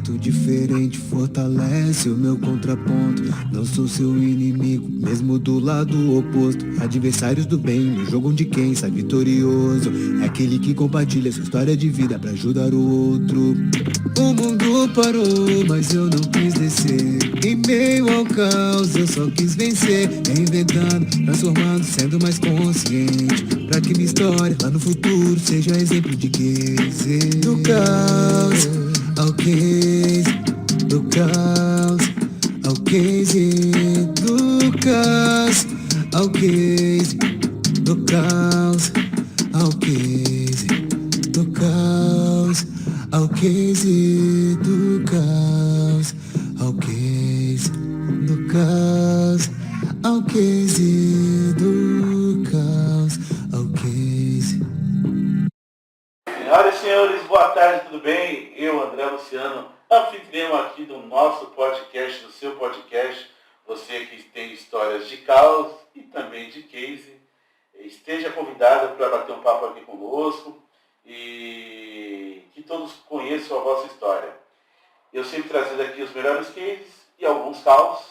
pensamento diferente fortalece o meu contraponto. Não sou seu inimigo, mesmo do lado oposto. Adversários do bem, no jogo onde quem sai vitorioso é aquele que compartilha sua história de vida pra ajudar o outro. O mundo parou, mas eu não quis descer. Em meio ao caos eu só quis vencer. Reinventando, transformando, sendo mais consciente, pra que minha história lá no futuro seja exemplo de case. Do caos ao case, do caos ao case, do caos ao case, do caos ao case, do caos ao case, do caos ao case, do caos ao case, do caos ao case. Senhoras e senhores, boa tarde, tudo bem? Eu, André Luciano, anfitrião aqui do nosso podcast, do seu podcast. Você que tem histórias de caos e também de case, esteja convidado para bater um papo aqui conosco e que todos conheçam a vossa história. Eu sempre trazendo aqui os melhores cases e alguns caos,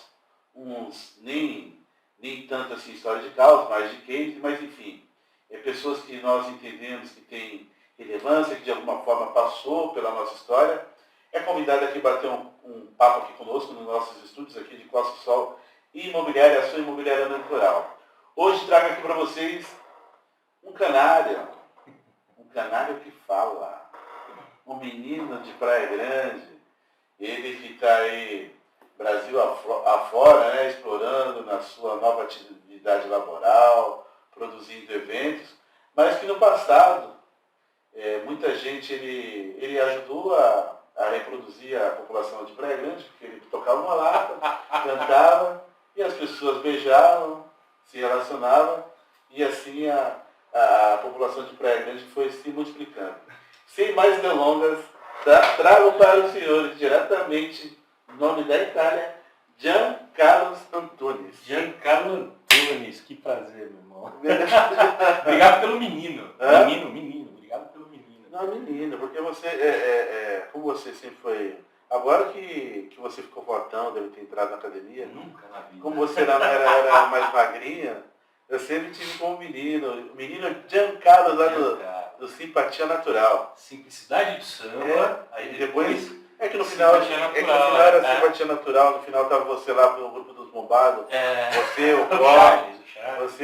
uns nem tanto assim história de caos, mais de case, mas enfim, pessoas que nós entendemos que têm relevância, que de alguma forma passou pela nossa história, é convidado aqui a bater um papo aqui conosco nos nossos estúdios aqui de Costa do Sol e Imobiliária, a sua imobiliária natural. Hoje trago aqui para vocês um canário que fala, um menino de Praia Grande, ele que está aí Brasil afora, né, explorando na sua nova atividade laboral, produzindo eventos, mas que no passado muita gente ele ajudou a reproduzir a população de Praia Grande, porque ele tocava uma lata, cantava, e as pessoas beijavam, se relacionavam, e assim a população de Praia Grande foi se multiplicando. Sem mais delongas, trago para os senhores diretamente o nome da Itália, Giancarlo Antunes. Giancarlo Antunes, que prazer, meu irmão. Obrigado pelo menino. Menino. Obrigado pelo menino. Não, menino, porque você, como você sempre foi... Agora que você ficou fortão, deve ter entrado na academia. Nunca na vida. Como você era mais magrinha, eu sempre tive como menino. O menino Giancarlo lá do Simpatia Natural. Simplicidade de samba. Aí depois... que no final era Simpatia Natural, no final estava você lá no grupo dos bombados. Você,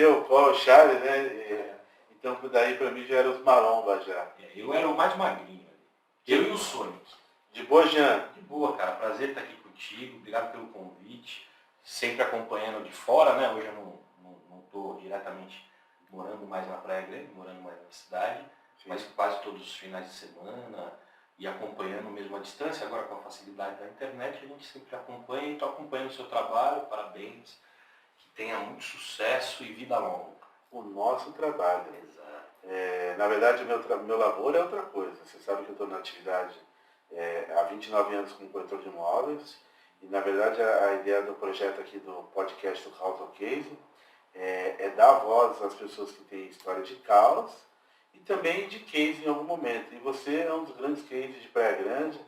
o Cole, o Charles, né? Então daí pra mim já era os marombas já. Eu era o mais magrinho. Eu e o Sônico. De boa, Jean? De boa, cara. Prazer estar aqui contigo. Obrigado pelo convite. Sempre acompanhando de fora, né? Hoje eu não estou diretamente morando mais na Praia Grande, morando mais na cidade. Sim. Mas quase todos os finais de semana e acompanhando mesmo à distância. Agora com a facilidade da internet, a gente sempre acompanha e estou acompanhando o seu trabalho. Parabéns. Que tenha muito sucesso e vida longa. O nosso trabalho. Exato. Na verdade, o meu labor é outra coisa. Você sabe que eu estou na atividade há 29 anos como corretor de imóveis. E, na verdade, a ideia do projeto aqui do podcast do Caos ao Case é dar voz às pessoas que têm história de caos e também de case em algum momento. E você é um dos grandes cases de Praia Grande.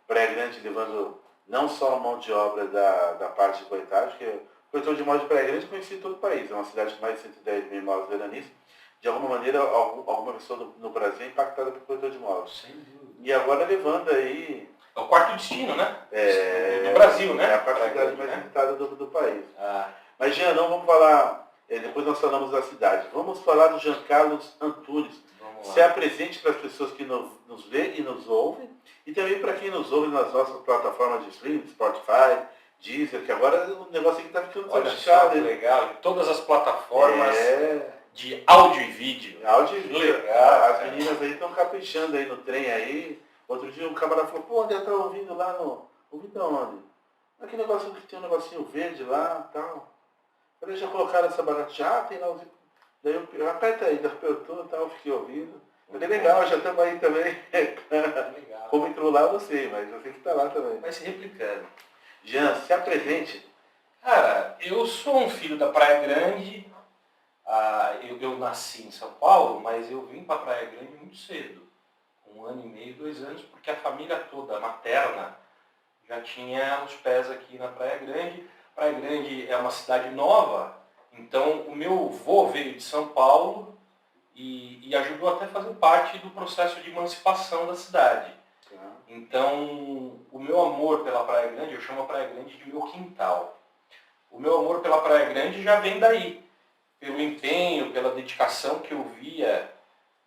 Praia Grande levando não só a mão de obra da parte de corretagem, porque o corretor de imóveis de Praia Grande é conhecido em todo o país. É uma cidade com mais de 110 mil imóveis veranistas. De alguma maneira, alguma pessoa no Brasil é impactada pelo corretor de imóveis. Sem dúvida. E agora levando aí... É o quarto destino, né? Do Brasil, né? É a quarta cidade mais visitada do país. Ah. Mas, Jean, não vamos falar... depois nós falamos da cidade. Vamos falar do Giancarlo Antunes. Se apresente para as pessoas que nos veem e nos ouvem. E também para quem nos ouve nas nossas plataformas de streaming, Spotify, Deezer, que agora o negócio aqui está ficando sofisticado. Legal, em todas as plataformas de áudio e vídeo. Áudio e vídeo. Legal. As meninas aí estão caprichando aí no trem aí. Outro dia um camarada falou, pô, onde eu estava ouvindo lá no... Ouvindo aonde? Aquele negócio que tem um negocinho verde lá e tal. Falei, já colocaram essa baratinha? Ah, tem lá os... Daí eu aperta aí, apertou e tal, fiquei ouvindo. Falei, legal, já estamos aí também. Legal. Como entrou lá, eu não sei, mas eu sei que está lá também. Vai se replicando. Jean, se apresente. Cara, eu sou um filho da Praia Grande. Eu nasci em São Paulo, mas eu vim para Praia Grande muito cedo. 1 ano e meio, 2 anos, porque a família toda materna já tinha os pés aqui na Praia Grande. Praia Grande é uma cidade nova, então o meu avô veio de São Paulo e ajudou até a fazer parte do processo de emancipação da cidade. Então, o meu amor pela Praia Grande, eu chamo a Praia Grande de meu quintal. O meu amor pela Praia Grande já vem daí, pelo empenho, pela dedicação que eu via,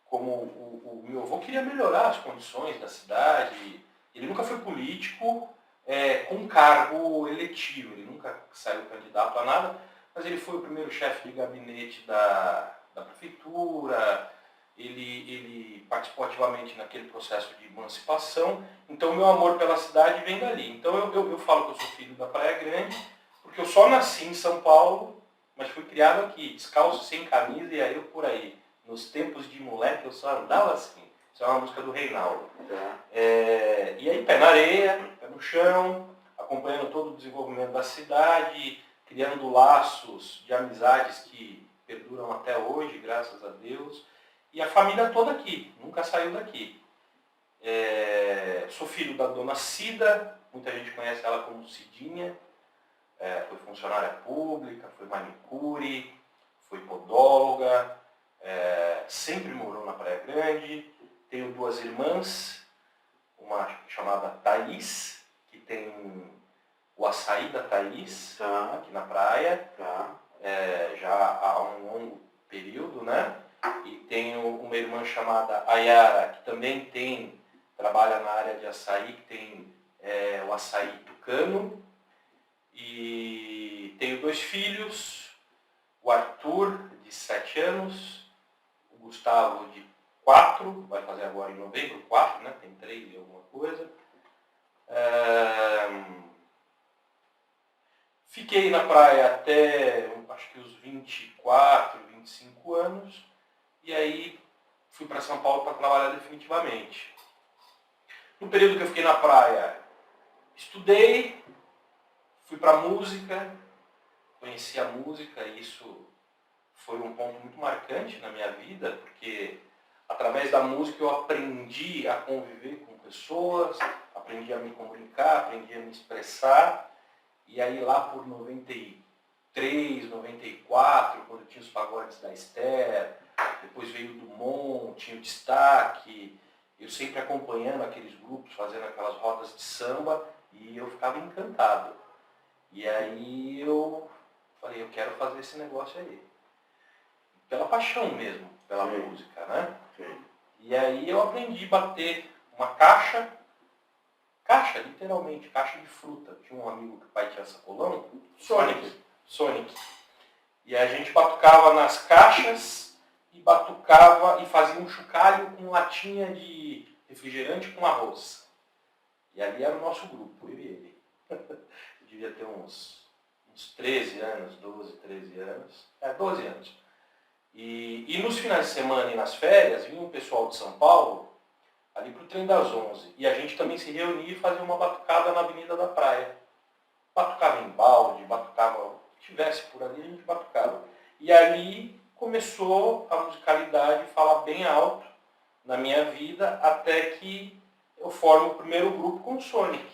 como o meu avô queria melhorar as condições da cidade. Ele nunca foi político com cargo eletivo, ele nunca saiu candidato a nada, mas ele foi o primeiro chefe de gabinete da prefeitura, ele participou ativamente naquele processo de emancipação, então meu amor pela cidade vem dali. Então eu falo que eu sou filho da Praia Grande, porque eu só nasci em São Paulo, mas fui criado aqui, descalço, sem camisa, e aí eu por aí. Nos tempos de moleque eu só andava assim. Isso é uma música do Reinaldo. E aí pé na areia, pé no chão, acompanhando todo o desenvolvimento da cidade, criando laços de amizades que perduram até hoje, graças a Deus. E a família toda aqui, nunca saiu daqui. Sou filho da dona Cida, muita gente conhece ela como Cidinha. Foi funcionária pública, foi manicure, foi podóloga, sempre morou na Praia Grande. Tenho duas irmãs, uma chamada Thaís, que tem o açaí da Thaís, aqui na praia, já há um longo período, né? E tenho uma irmã chamada Ayara, que também trabalha na área de açaí, que tem o açaí tucano. E tenho dois filhos, o Arthur, de 7 anos, o Gustavo, de 4, vai fazer agora em novembro, 4, né? Tem 3 e alguma coisa. Fiquei na praia até, acho que os 24, 25 anos, e aí fui para São Paulo para trabalhar definitivamente. No período que eu fiquei na praia, estudei, fui para a música, conheci a música, e isso foi um ponto muito marcante na minha vida, porque através da música eu aprendi a conviver com pessoas, aprendi a me comunicar, aprendi a me expressar. E aí lá por 93, 94, quando tinha os pagodes da Esther, depois veio o Dumont, tinha o Destaque, eu sempre acompanhando aqueles grupos, fazendo aquelas rodas de samba, e eu ficava encantado. E aí eu falei, eu quero fazer esse negócio aí. Pela paixão mesmo, pela música, né? Sim. E aí eu aprendi a bater uma caixa, literalmente, caixa de fruta. Tinha um amigo que o pai tinha sacolão, Sonic. E a gente batucava nas caixas e batucava e fazia um chocalho com latinha de refrigerante com arroz. E ali era o nosso grupo, eu e ele. Eu devia ter uns 13 anos, 12, 13 anos. 12 anos. E nos finais de semana e nas férias, vinha um pessoal de São Paulo, ali para o trem das 11. E a gente também se reunia e fazia uma batucada na Avenida da Praia. Batucava em balde, batucava o que tivesse por ali, a gente batucava. E ali começou a musicalidade falar bem alto na minha vida, até que eu formo o primeiro grupo com o Sonic.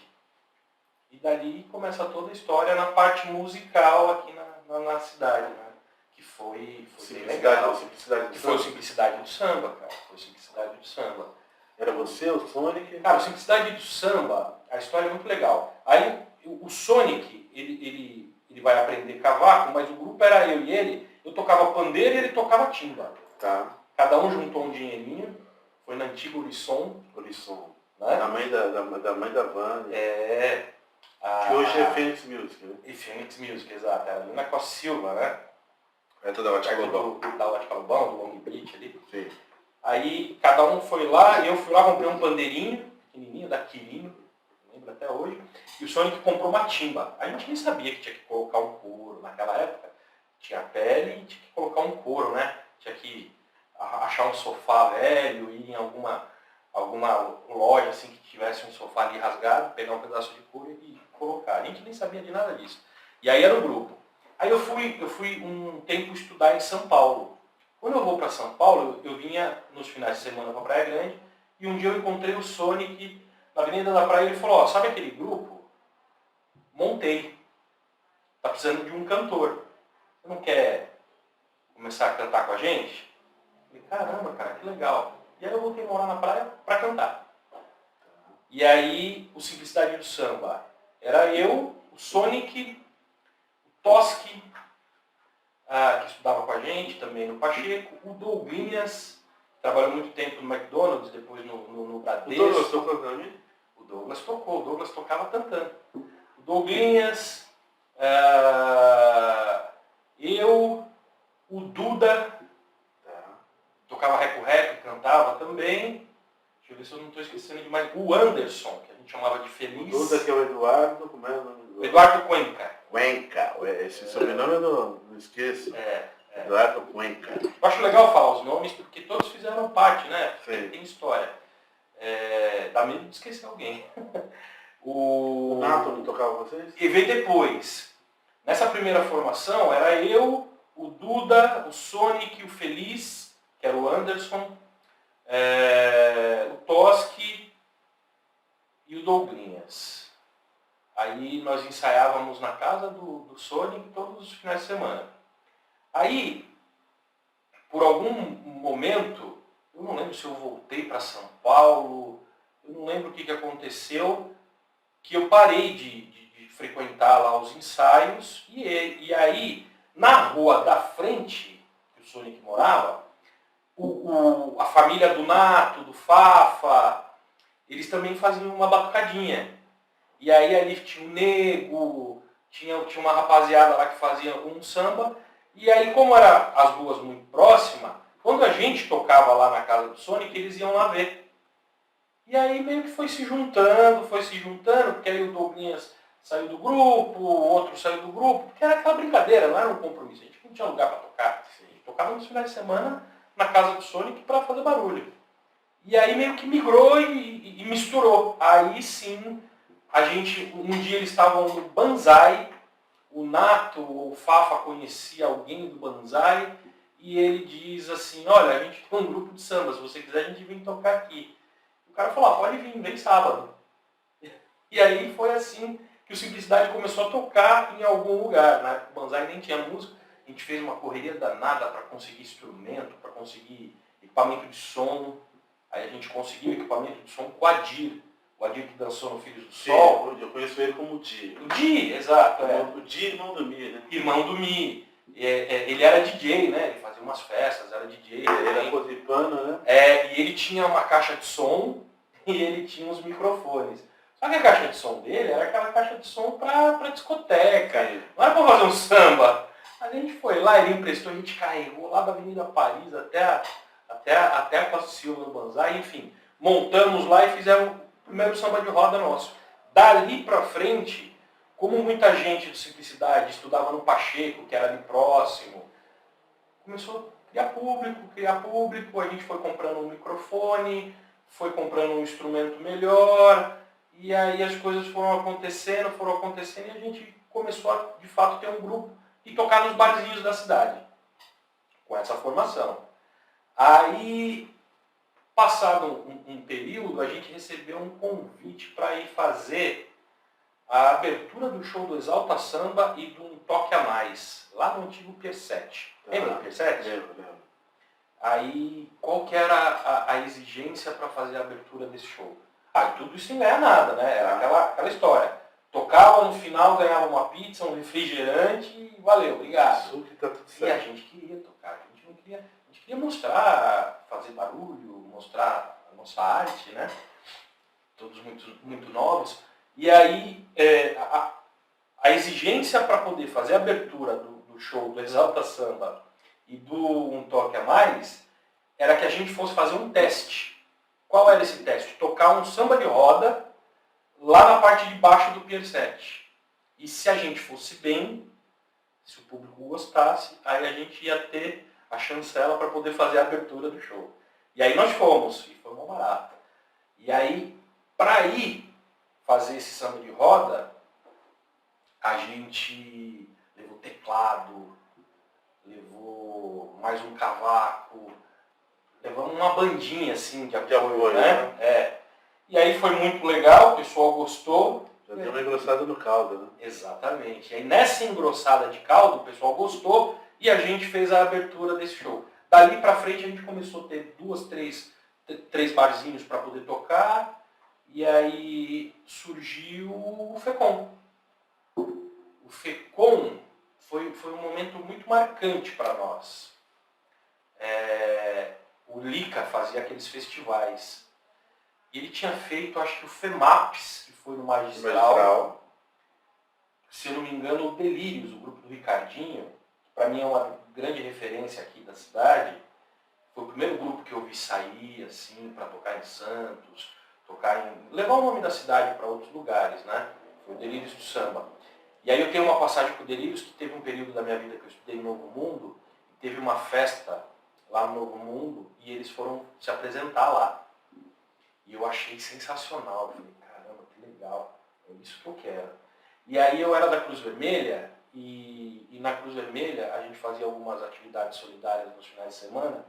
E dali começa toda a história na parte musical aqui na cidade, né? Que foi bem legal. Foi Simplicidade do Samba, cara. Foi Simplicidade do Samba. Era você, o Sonic? Cara, o Simplicidade do Samba, a história é muito legal. Aí o Sonic, ele vai aprender cavaco, mas o grupo era eu e ele. Eu tocava pandeiro e ele tocava timba. Tá. Cada um juntou um dinheirinho. Foi na antiga Ulisson. Né? A mãe da mãe da Vânia. Que hoje é Phoenix Music, né? E Phoenix Music, exato. Era ali na Costa Silva, né? Da Ótica Lobão. Da Ótica Lobão, do Long Beach ali. Sim. Aí cada um foi lá, e eu fui lá, comprei um pandeirinho, pequenininho, da Quirino, lembro até hoje, e o Sonic comprou uma timba. A gente nem sabia que tinha que colocar um couro naquela época. Tinha pele e tinha que colocar um couro, né? Tinha que achar um sofá velho, ir em alguma loja assim que tivesse um sofá ali rasgado, pegar um pedaço de couro e colocar. A gente nem sabia de nada disso. E aí era o grupo. Aí eu fui um tempo estudar em São Paulo. Quando eu vou para São Paulo, eu vinha nos finais de semana para Praia Grande, e um dia eu encontrei o Sonic na Avenida da Praia, e ele falou, sabe aquele grupo? voltei. Tá precisando de um cantor. Você não quer começar a cantar com a gente? Eu falei, caramba, cara, que legal. E aí eu voltei a morar na praia para cantar. E aí, o Simplicidade do Samba. Era eu, o Sonic, o Toski, que estudava com a gente, também no Pacheco, o Douglinhas, trabalhou muito tempo no McDonald's, depois no Bradesco. O Douglas tocou também? O Douglas tocou, o Douglas tocava cantando. O Douglinhas, eu, o Duda, tocava rap, cantava também. Deixa eu ver se eu não estou esquecendo de mais. O Anderson, que a gente chamava de Feliz. O Duda, que é o Eduardo, como é o nome do Eduardo Cuenca. Cuenca, esse sobrenome eu não esqueço. Eduardo Cuenca. Eu acho legal falar os nomes porque todos fizeram parte, né? Porque tem história. Dá medo de esquecer alguém. O Nato não tocava com vocês? E veio depois. Nessa primeira formação era eu, o Duda, o Sonic, o Feliz, que era o Anderson, o Toski e o Douglinhas. Aí nós ensaiávamos na casa do Sonic todos os finais de semana. Aí, por algum momento, eu não lembro se eu voltei para São Paulo, eu não lembro o que aconteceu, que eu parei de frequentar lá os ensaios, e aí, na rua da frente, que o Sonic morava, a família do Nato, do Fafa, eles também faziam uma batucadinha. E aí ali tinha o Nego, tinha uma rapaziada lá que fazia um samba, e aí como eram as ruas muito próximas, quando a gente tocava lá na casa do Sonic, eles iam lá ver. E aí meio que foi se juntando, porque aí o Douglinhas saiu do grupo, o outro saiu do grupo, porque era aquela brincadeira, não era um compromisso, a gente não tinha lugar para tocar. A gente tocava nos finais de semana na casa do Sonic para fazer barulho. E aí meio que migrou e misturou. Aí sim, um dia eles estavam no Banzai, o Nato ou o Fafa conhecia alguém do Banzai, e ele diz assim, olha, a gente tem um grupo de samba, se você quiser a gente vem tocar aqui. O cara falou, pode vir, vem sábado. E aí foi assim que o Simplicidade começou a tocar em algum lugar. Na época o Banzai nem tinha música, a gente fez uma correria danada para conseguir instrumento, para conseguir equipamento de som. Aí a gente conseguiu equipamento de som com o Adir que dançou no Filhos do Sol. Sim, eu conheço ele como o Di. O Di, exato. O Di, irmão do Mi, né? Irmão do Mi. Ele era DJ, né? Ele fazia umas festas, era DJ. Ele era cosipano, né? E ele tinha uma caixa de som e ele tinha uns microfones. Só que a caixa de som dele era aquela caixa de som pra discoteca. Sim. Não era pra fazer um samba. A gente foi lá, ele emprestou, a gente carregou lá da Avenida Paris até a Costa Silva no Banzai, enfim. Montamos lá e fizemos o primeiro samba de roda nosso. Dali pra frente, como muita gente de Simplicidade estudava no Pacheco, que era ali próximo, começou a criar público, a gente foi comprando um microfone, foi comprando um instrumento melhor, e aí as coisas foram acontecendo, e a gente começou a, de fato, ter um grupo e tocar nos barzinhos da cidade, com essa formação. Aí, passado um período, a gente recebeu um convite para ir fazer a abertura do show do Exalta Samba e de um Toque a Mais, lá no antigo Pier 7. Lembra do Pier 7? Lembro. Aí, qual que era a exigência para fazer a abertura desse show? Tudo isso sem ganhar nada, né? Era aquela história. Tocava, no final ganhava uma pizza, um refrigerante e valeu, obrigado. Isso que tá tudo E a certo. gente queria tocar, a gente queria mostrar, fazer barulho, mostrar a nossa arte, né? Todos muito novos. E aí, a exigência para poder fazer a abertura do show do Exalta Samba e do Um Toque a Mais era que a gente fosse fazer um teste. Qual era esse teste? Tocar um samba de roda lá na parte de baixo do Pier 7. E se a gente fosse bem, se o público gostasse, aí a gente ia ter a chancela para poder fazer a abertura do show. E aí nós fomos, e foi uma barata. E aí, para ir fazer esse samba de roda, a gente levou teclado, levou mais um cavaco, levamos uma bandinha assim de apoio, né? E aí foi muito legal, o pessoal gostou, Já deu uma engrossada no caldo, né? Exatamente. E aí nessa engrossada de caldo, o pessoal gostou e a gente fez a abertura desse show. Dali pra frente a gente começou a ter três barzinhos para poder tocar, e aí surgiu o FECOM. O FECOM foi um momento muito marcante para nós. O Lica fazia aqueles festivais. E ele tinha feito, acho que o FEMAPS, que foi no Magistral. Se eu não me engano, o Delírios, o grupo do Ricardinho, que para mim é uma grande referência aqui da cidade. Foi o primeiro grupo que eu vi sair, assim, para tocar em Santos, levar o nome da cidade para outros lugares, né? Foi o Delírios do Samba. E aí eu tenho uma passagem com o Delírios, que teve um período da minha vida que eu estudei em Novo Mundo, e teve uma festa lá no Novo Mundo, e eles foram se apresentar lá. E eu achei sensacional, eu falei, caramba, que legal, é isso que eu quero. E aí eu era da Cruz Vermelha, e na Cruz Vermelha a gente fazia algumas atividades solidárias nos finais de semana,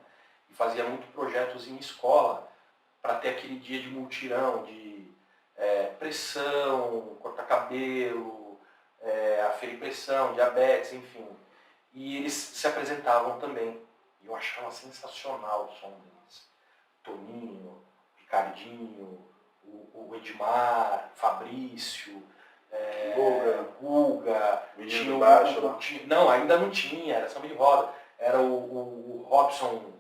e fazia muito projetos em escola, para ter aquele dia de multirão, de pressão, cortar cabelo, aferir pressão, diabetes, enfim. E eles se apresentavam também. E eu achava sensacional o som deles. Toninho, Ricardinho, o Edmar, Fabrício, Guga, Menino do Baixo, não, ainda não tinha, era samba de roda. Era o Robson,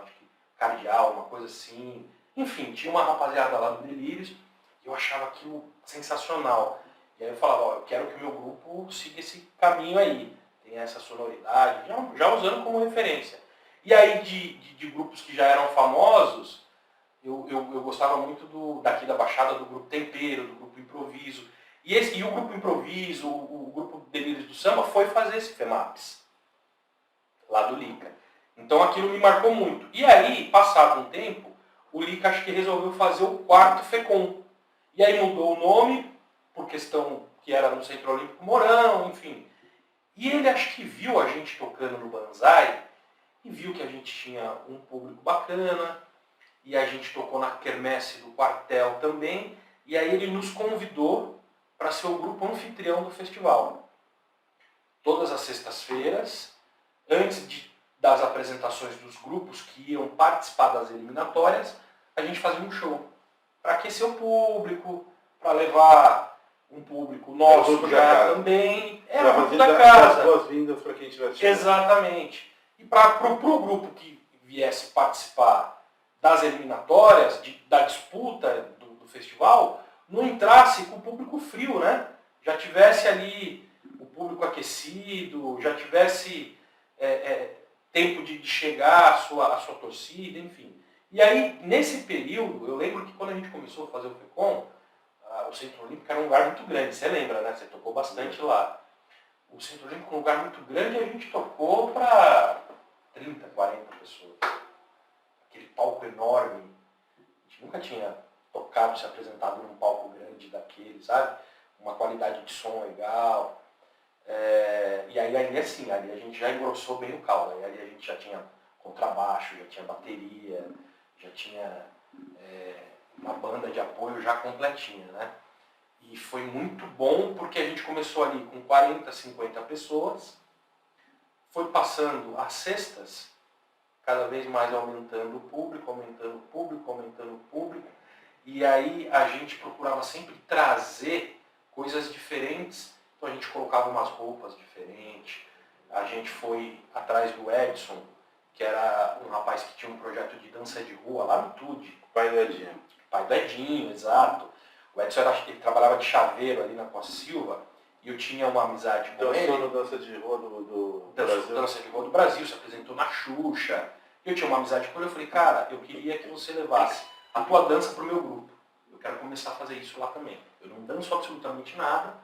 acho que Cardeal, uma coisa assim. Enfim, tinha uma rapaziada lá do Delírios e eu achava aquilo sensacional. E aí eu falava, eu quero que o meu grupo siga esse caminho aí. Tem essa sonoridade, já usando como referência. E aí de grupos que já eram famosos, eu gostava muito daqui da Baixada, do grupo Tempero, do grupo Improviso. E o grupo Improviso, o grupo Delírios do Samba, foi fazer esse FEMAPS, lá do Lica. Então aquilo me marcou muito. E aí, passado um tempo, o Lica acho que resolveu fazer o quarto FECOM. E aí mudou o nome, por questão que era no Centro Olímpico Mourão, enfim. E ele acho que viu a gente tocando no Banzai, e viu que a gente tinha um público bacana, e a gente tocou na quermesse do quartel também, e aí ele nos convidou para ser o grupo anfitrião do festival. Todas as sextas-feiras, antes das apresentações dos grupos que iam participar das eliminatórias, a gente fazia um show para aquecer o público, para levar um público nosso já também. Era o grupo da casa. Boas-vindas para quem estiver assistindo. Exatamente. E para o grupo que viesse participar das eliminatórias, da disputa do festival, não entrasse com o público frio, né? Já tivesse ali o público aquecido, já tivesse tempo de chegar a sua torcida, enfim. E aí, nesse período, eu lembro que quando a gente começou a fazer o FECOM, o Centro Olímpico era um lugar muito grande, você lembra, né? Você tocou bastante lá. O Centro Olímpico é um lugar muito grande e a gente tocou para 30, 40 pessoas. Aquele palco enorme. A gente nunca tinha tocado, se apresentado num palco grande daquele, sabe? Uma qualidade de som legal. E aí assim, ali a gente já engrossou bem o caldo. Aí ali a gente já tinha contrabaixo, já tinha bateria, já tinha uma banda de apoio já completinha, né? E foi muito bom porque a gente começou ali com 40, 50 pessoas, foi passando as sextas, cada vez mais aumentando o público, e aí a gente procurava sempre trazer coisas diferentes, então a gente colocava umas roupas diferentes, a gente foi atrás do Edson, que era um rapaz que tinha um projeto de dança de rua lá no Tude. Pai do Edinho. Pai do Edinho, exato. O Edson ele trabalhava de chaveiro ali na Costa Silva, e eu tinha uma amizade com ele. Dançou no Dança de Rua do Brasil. Dança de Rua do Brasil, se apresentou na Xuxa. Eu tinha uma amizade com ele, eu falei, cara, eu queria que você levasse a tua dança pro meu grupo. Eu quero começar a fazer isso lá também. Eu não danço absolutamente nada,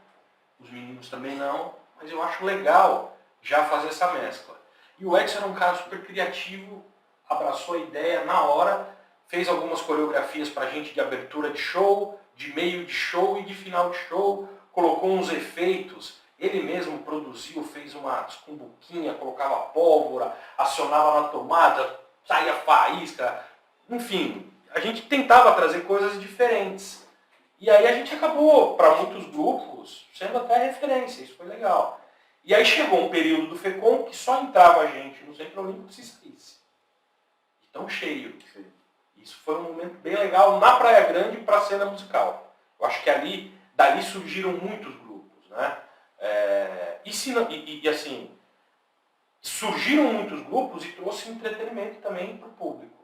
os meninos também não, mas eu acho legal já fazer essa mescla. E o Edson era um cara super criativo, abraçou a ideia na hora, fez algumas coreografias pra gente de abertura de show, de meio de show e de final de show, colocou uns efeitos, ele mesmo produziu, fez uma cumbuquinha, colocava pólvora, acionava na tomada, saía faísca, enfim, a gente tentava trazer coisas diferentes. E aí a gente acabou, para muitos grupos, sendo até referência, isso foi legal. E aí chegou um período do FECOM que só entrava gente no Centro Olímpico se saísse. Tão cheio. Isso foi um momento bem legal na Praia Grande para a cena musical. Eu acho que dali surgiram muitos grupos, né? E assim, surgiram muitos grupos e trouxe entretenimento também para o público.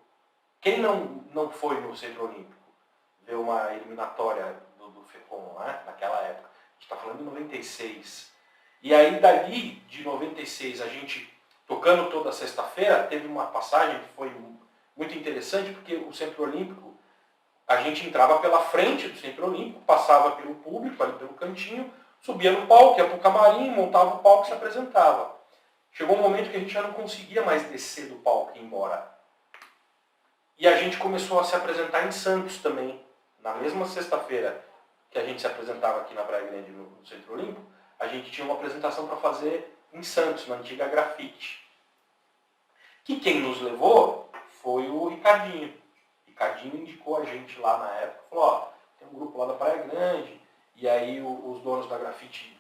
Quem não foi no Centro Olímpico ver uma eliminatória do FECOM, né? Naquela época? A gente está falando de 96. E aí dali, de 96, a gente, tocando toda sexta-feira, teve uma passagem que foi muito interessante, porque o Centro Olímpico, a gente entrava pela frente do Centro Olímpico, passava pelo público, ali pelo cantinho, subia no palco, ia para o camarim, montava o palco e se apresentava. Chegou um momento que a gente já não conseguia mais descer do palco e ir embora. E a gente começou a se apresentar em Santos também. Na mesma sexta-feira que a gente se apresentava aqui na Praia Grande, no Centro Olímpico, a gente tinha uma apresentação para fazer em Santos, na antiga Grafite. Que quem nos levou foi o Ricardinho. O Ricardinho indicou a gente lá na época, falou, ó, tem um grupo lá da Praia Grande, e aí os donos da Grafite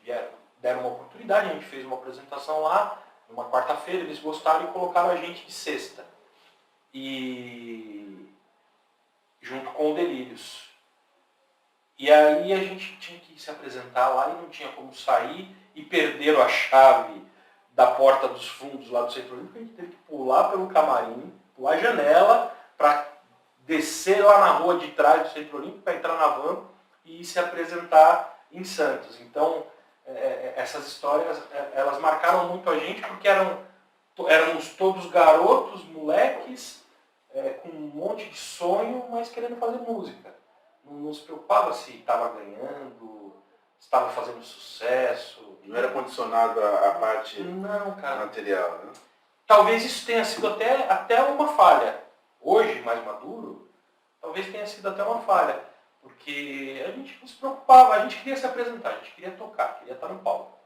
deram uma oportunidade, a gente fez uma apresentação lá, numa quarta-feira, eles gostaram e colocaram a gente de sexta. E junto com o Delírios. E aí a gente tinha que se apresentar lá e não tinha como sair, e perderam a chave da porta dos fundos lá do Centro Olímpico, a gente teve que pular pelo camarim, pular a janela, para descer lá na rua de trás do Centro Olímpico, para entrar na van e se apresentar em Santos. Então, essas histórias, elas marcaram muito a gente, porque éramos todos garotos, moleques, com um monte de sonho, mas querendo fazer música. Não se preocupava se estava ganhando, se estava fazendo sucesso. Não era condicionado à parte material, né? Talvez isso tenha sido até uma falha. Hoje, mais maduro, talvez tenha sido até uma falha. Porque a gente não se preocupava, a gente queria se apresentar, a gente queria tocar, queria estar no palco.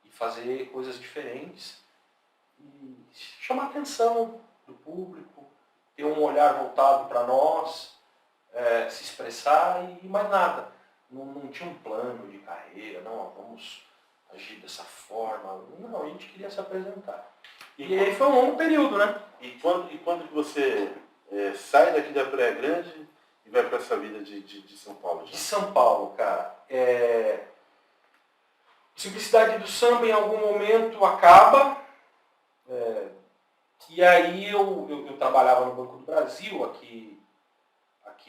E fazer coisas diferentes. E chamar a atenção do público, ter um olhar voltado para nós, se expressar e mais nada. Não tinha um plano de carreira, não, vamos agir dessa forma. Não, a gente queria se apresentar. E aí foi um longo período, né? E quando que você sai daqui da Praia Grande e vai para essa vida de São Paulo? De São Paulo, cara. Simplicidade do samba em algum momento acaba. E aí eu trabalhava no Banco do Brasil, aqui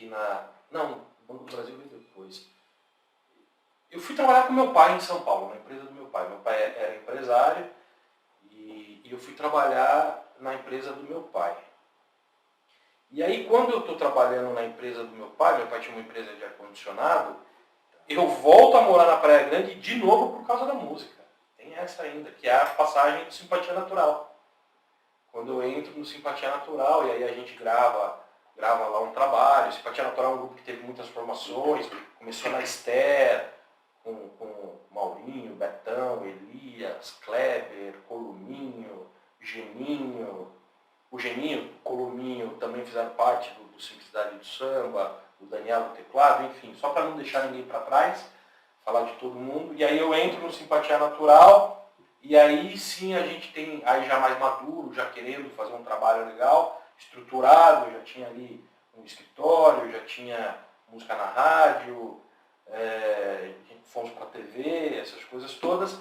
na... Não, o Banco do Brasil veio depois. Eu fui trabalhar com meu pai em São Paulo, na empresa do meu pai. Meu pai era empresário e eu fui trabalhar na empresa do meu pai. E aí, quando eu estou trabalhando na empresa do meu pai tinha uma empresa de ar-condicionado, eu volto a morar na Praia Grande de novo por causa da música. Tem essa ainda, que é a passagem do Simpatia Natural. Quando eu entro no Simpatia Natural, e aí a gente grava lá um trabalho. O Simpatia Natural é um grupo que teve muitas formações, começou na Esther, com Maurinho, Betão, Elias, Kleber, Columinho, Geninho. O Geninho, o Columinho também fizeram parte do Simplicidade do Samba, o Daniel do teclado, enfim, só para não deixar ninguém para trás, falar de todo mundo. E aí eu entro no Simpatia Natural, e aí sim a gente tem, aí já mais maduro, já querendo fazer um trabalho legal, estruturado, já tinha ali um escritório, já tinha música na rádio, fomos para a TV, essas coisas todas.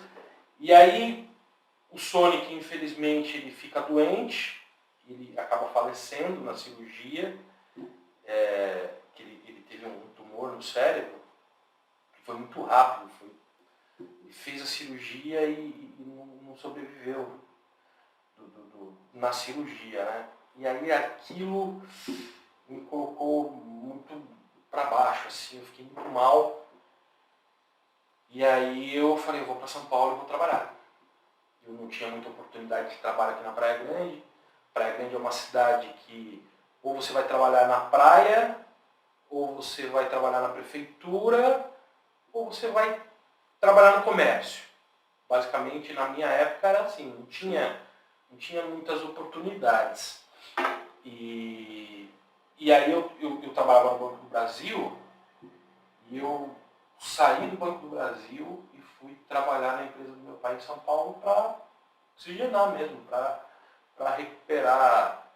E aí o Sonic, infelizmente, ele fica doente, ele acaba falecendo na cirurgia, que ele teve um tumor no cérebro, que foi muito rápido, ele fez a cirurgia e não sobreviveu na cirurgia, né? E aí aquilo me colocou muito para baixo, assim, eu fiquei muito mal. E aí eu falei, eu vou para São Paulo e vou trabalhar. Eu não tinha muita oportunidade de trabalho aqui na Praia Grande. Praia Grande é uma cidade que ou você vai trabalhar na praia, ou você vai trabalhar na prefeitura, ou você vai trabalhar no comércio. Basicamente, na minha época era assim, não tinha muitas oportunidades. E aí eu trabalhava no Banco do Brasil, E eu saí do Banco do Brasil e fui trabalhar na empresa do meu pai em São Paulo para oxigenar mesmo, para recuperar,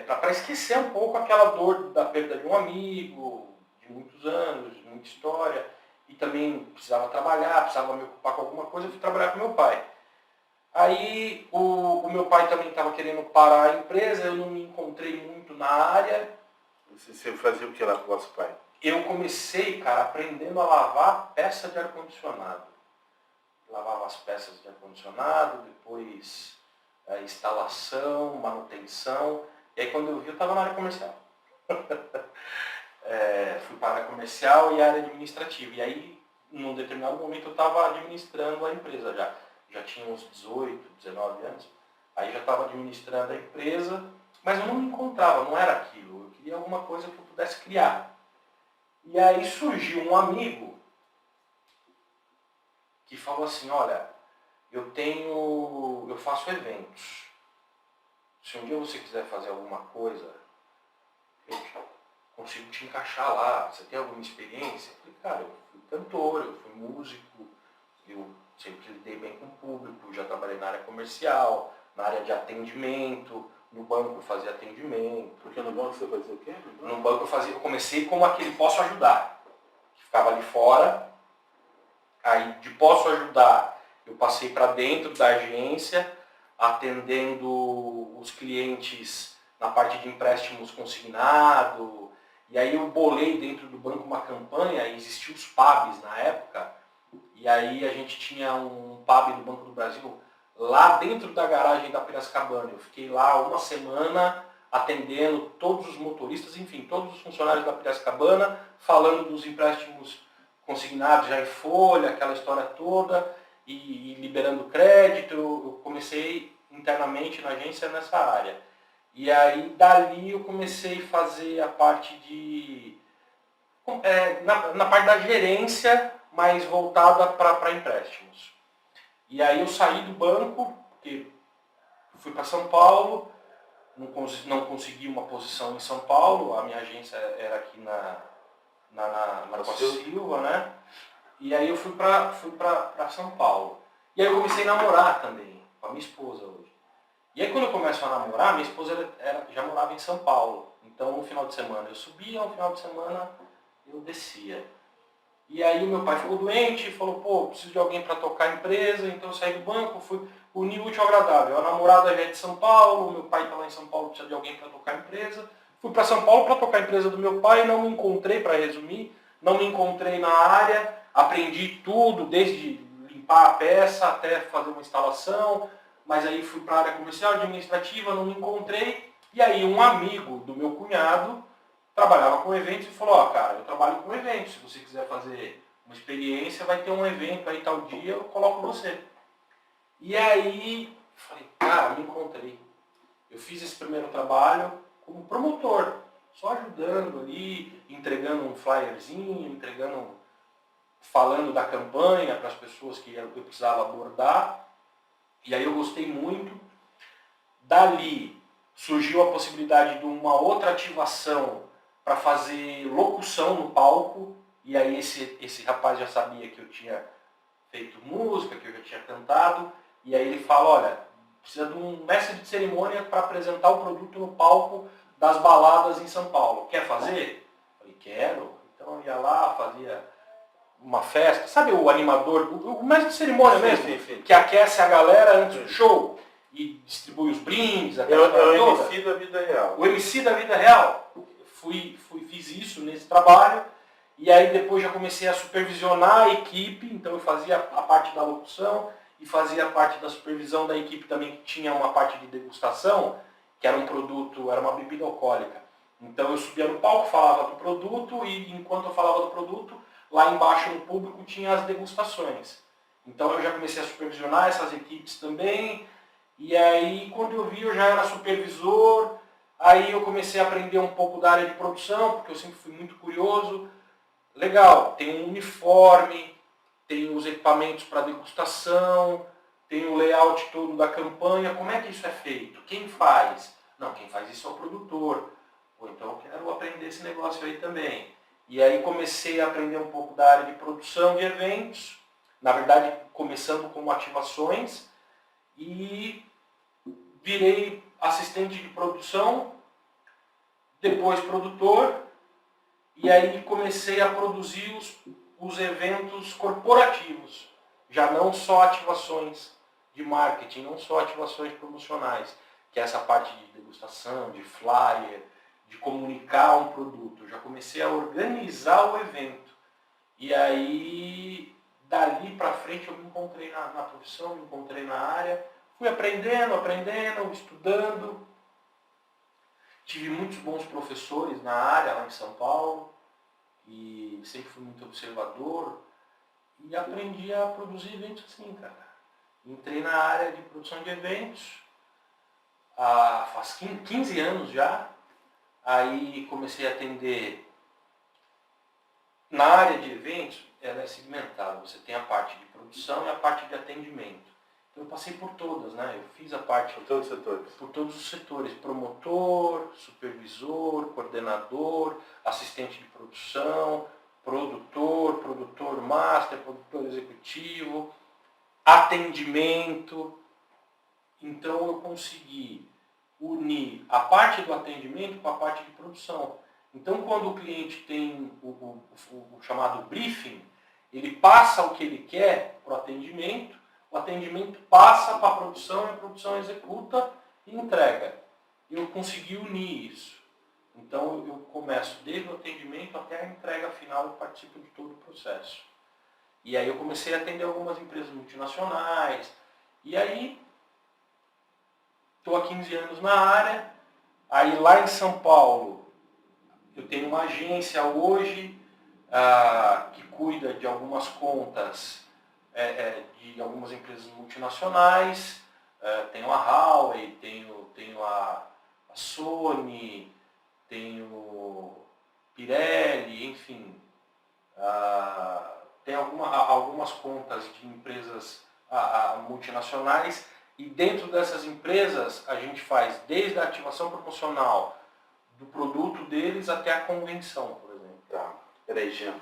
para esquecer um pouco aquela dor da perda de um amigo, de muitos anos, de muita história. E também precisava trabalhar, precisava me ocupar com alguma coisa, eu fui trabalhar com meu pai. Aí o meu pai também estava querendo parar a empresa, eu não me encontrei muito na área. Você fazia o que lá com o vosso pai? Eu comecei, cara, aprendendo a lavar peça de ar-condicionado. Lavava as peças de ar-condicionado, depois a instalação, manutenção. E aí quando eu vi, eu estava na área comercial. Fui para a área comercial e a área administrativa. E aí, num determinado momento, eu estava administrando a empresa já. Já tinha uns 18, 19 anos. Aí já estava administrando a empresa, mas eu não me encontrava, não era aquilo. Eu queria alguma coisa que eu pudesse criar. E aí surgiu um amigo que falou assim, olha, eu faço eventos. Se um dia você quiser fazer alguma coisa, eu consigo te encaixar lá. Você tem alguma experiência? Eu falei, cara, eu fui cantor, eu fui músico, eu sempre lidei bem com o público, já trabalhei na área comercial, na área de atendimento, no banco eu fazia atendimento. Porque no banco você fazia o quê? No banco eu comecei como aquele posso ajudar, que ficava ali fora. Aí de posso ajudar, eu passei para dentro da agência, atendendo os clientes na parte de empréstimos consignado. E aí eu bolei dentro do banco uma campanha, existiam os PABs na época, e aí a gente tinha um PAB do Banco do Brasil lá dentro da garagem da Piracicabana. Eu fiquei lá uma semana atendendo todos os motoristas, enfim, todos os funcionários da Piracicabana, falando dos empréstimos consignados já em folha, aquela história toda, e liberando crédito. Eu comecei internamente na agência nessa área. E aí, dali, eu comecei a fazer a parte de... na parte da gerência, mas voltada para empréstimos. E aí eu saí do banco, porque fui para São Paulo, não consegui uma posição em São Paulo, a minha agência era aqui na Costa Silva, né? E aí eu fui para São Paulo. E aí eu comecei a namorar também, com a minha esposa hoje. E aí quando eu começo a namorar, minha esposa já morava em São Paulo. Então no final de semana eu subia, no final de semana eu descia. E aí o meu pai ficou doente, falou, pô, preciso de alguém para tocar a empresa, então eu saí do banco, fui unir o útil ao agradável. A namorada já é de São Paulo, o meu pai está lá em São Paulo, precisa de alguém para tocar a empresa. Fui para São Paulo para tocar a empresa do meu pai, não me encontrei, para resumir, não me encontrei na área, aprendi tudo, desde limpar a peça até fazer uma instalação, mas aí fui para a área comercial, administrativa, não me encontrei. E aí um amigo do meu cunhado trabalhava com eventos e falou, ó, cara, eu trabalho com eventos, se você quiser fazer uma experiência, vai ter um evento aí tal dia, eu coloco você. E aí, falei, cara, me encontrei. Eu fiz esse primeiro trabalho como promotor, só ajudando ali, entregando um flyerzinho, falando da campanha para as pessoas que eu precisava abordar. E aí eu gostei muito. Dali surgiu a possibilidade de uma outra ativação para fazer locução no palco. E aí esse rapaz já sabia que eu tinha feito música, que eu já tinha cantado. E aí ele fala, olha, precisa de um mestre de cerimônia para apresentar o produto no palco das baladas em São Paulo. Quer fazer? Eu falei, quero. Então eu ia lá, fazia uma festa. Sabe o animador, o mestre de cerimônia mesmo, sim. que aquece a galera antes do show e distribui os brindes, aquela coisa toda. O MC da vida real. O MC da vida real. Fiz isso nesse trabalho. E aí depois já comecei a supervisionar a equipe, então eu fazia a parte da locução e fazia a parte da supervisão da equipe também, que tinha uma parte de degustação, que era um produto, era uma bebida alcoólica. Então eu subia no palco, falava do produto e enquanto eu falava do produto, lá embaixo no público tinha as degustações. Então eu já comecei a supervisionar essas equipes também, e aí quando eu vi eu já era supervisor, aí eu comecei a aprender um pouco da área de produção, porque eu sempre fui muito curioso. Legal, tem um uniforme, tem os equipamentos para degustação, tem o layout todo da campanha, como é que isso é feito? Quem faz? Não, quem faz isso é o produtor. Ou então eu quero aprender esse negócio aí também. E aí comecei a aprender um pouco da área de produção de eventos, na verdade começando com ativações, e virei assistente de produção, depois produtor, e aí comecei a produzir os eventos corporativos, já não só ativações de marketing, não só ativações promocionais, que é essa parte de degustação, de flyer, de comunicar um produto. Eu já comecei a organizar o evento. E aí, dali para frente, eu me encontrei na profissão, me encontrei na área, fui aprendendo, estudando. Tive muitos bons professores na área, lá em São Paulo, e sempre fui muito observador, e aprendi a produzir eventos assim, cara. Entrei na área de produção de eventos, faz 15 anos já. Aí comecei a atender. Na área de eventos, ela é segmentada. Você tem a parte de produção e a parte de atendimento. Então eu passei por todas, né? Eu fiz a parte... Por todos os setores. Por todos os setores. Promotor, supervisor, coordenador, assistente de produção, produtor master, produtor executivo, atendimento. Então eu consegui unir a parte do atendimento com a parte de produção. Então quando o cliente tem o chamado briefing, ele passa o que ele quer para o atendimento passa para a produção e a produção executa e entrega. Eu consegui unir isso. Então eu começo desde o atendimento até a entrega final, eu participo de todo o processo. E aí eu comecei a atender algumas empresas multinacionais, e aí estou há 15 anos na área. Aí lá em São Paulo, eu tenho uma agência hoje que cuida de algumas contas de algumas empresas multinacionais. Tenho a Huawei, tenho a Sony, tenho Pirelli, enfim. Tem algumas contas de empresas multinacionais. E dentro dessas empresas, a gente faz desde a ativação promocional do produto deles até a convenção, por exemplo. Tá. Peraí, Jean.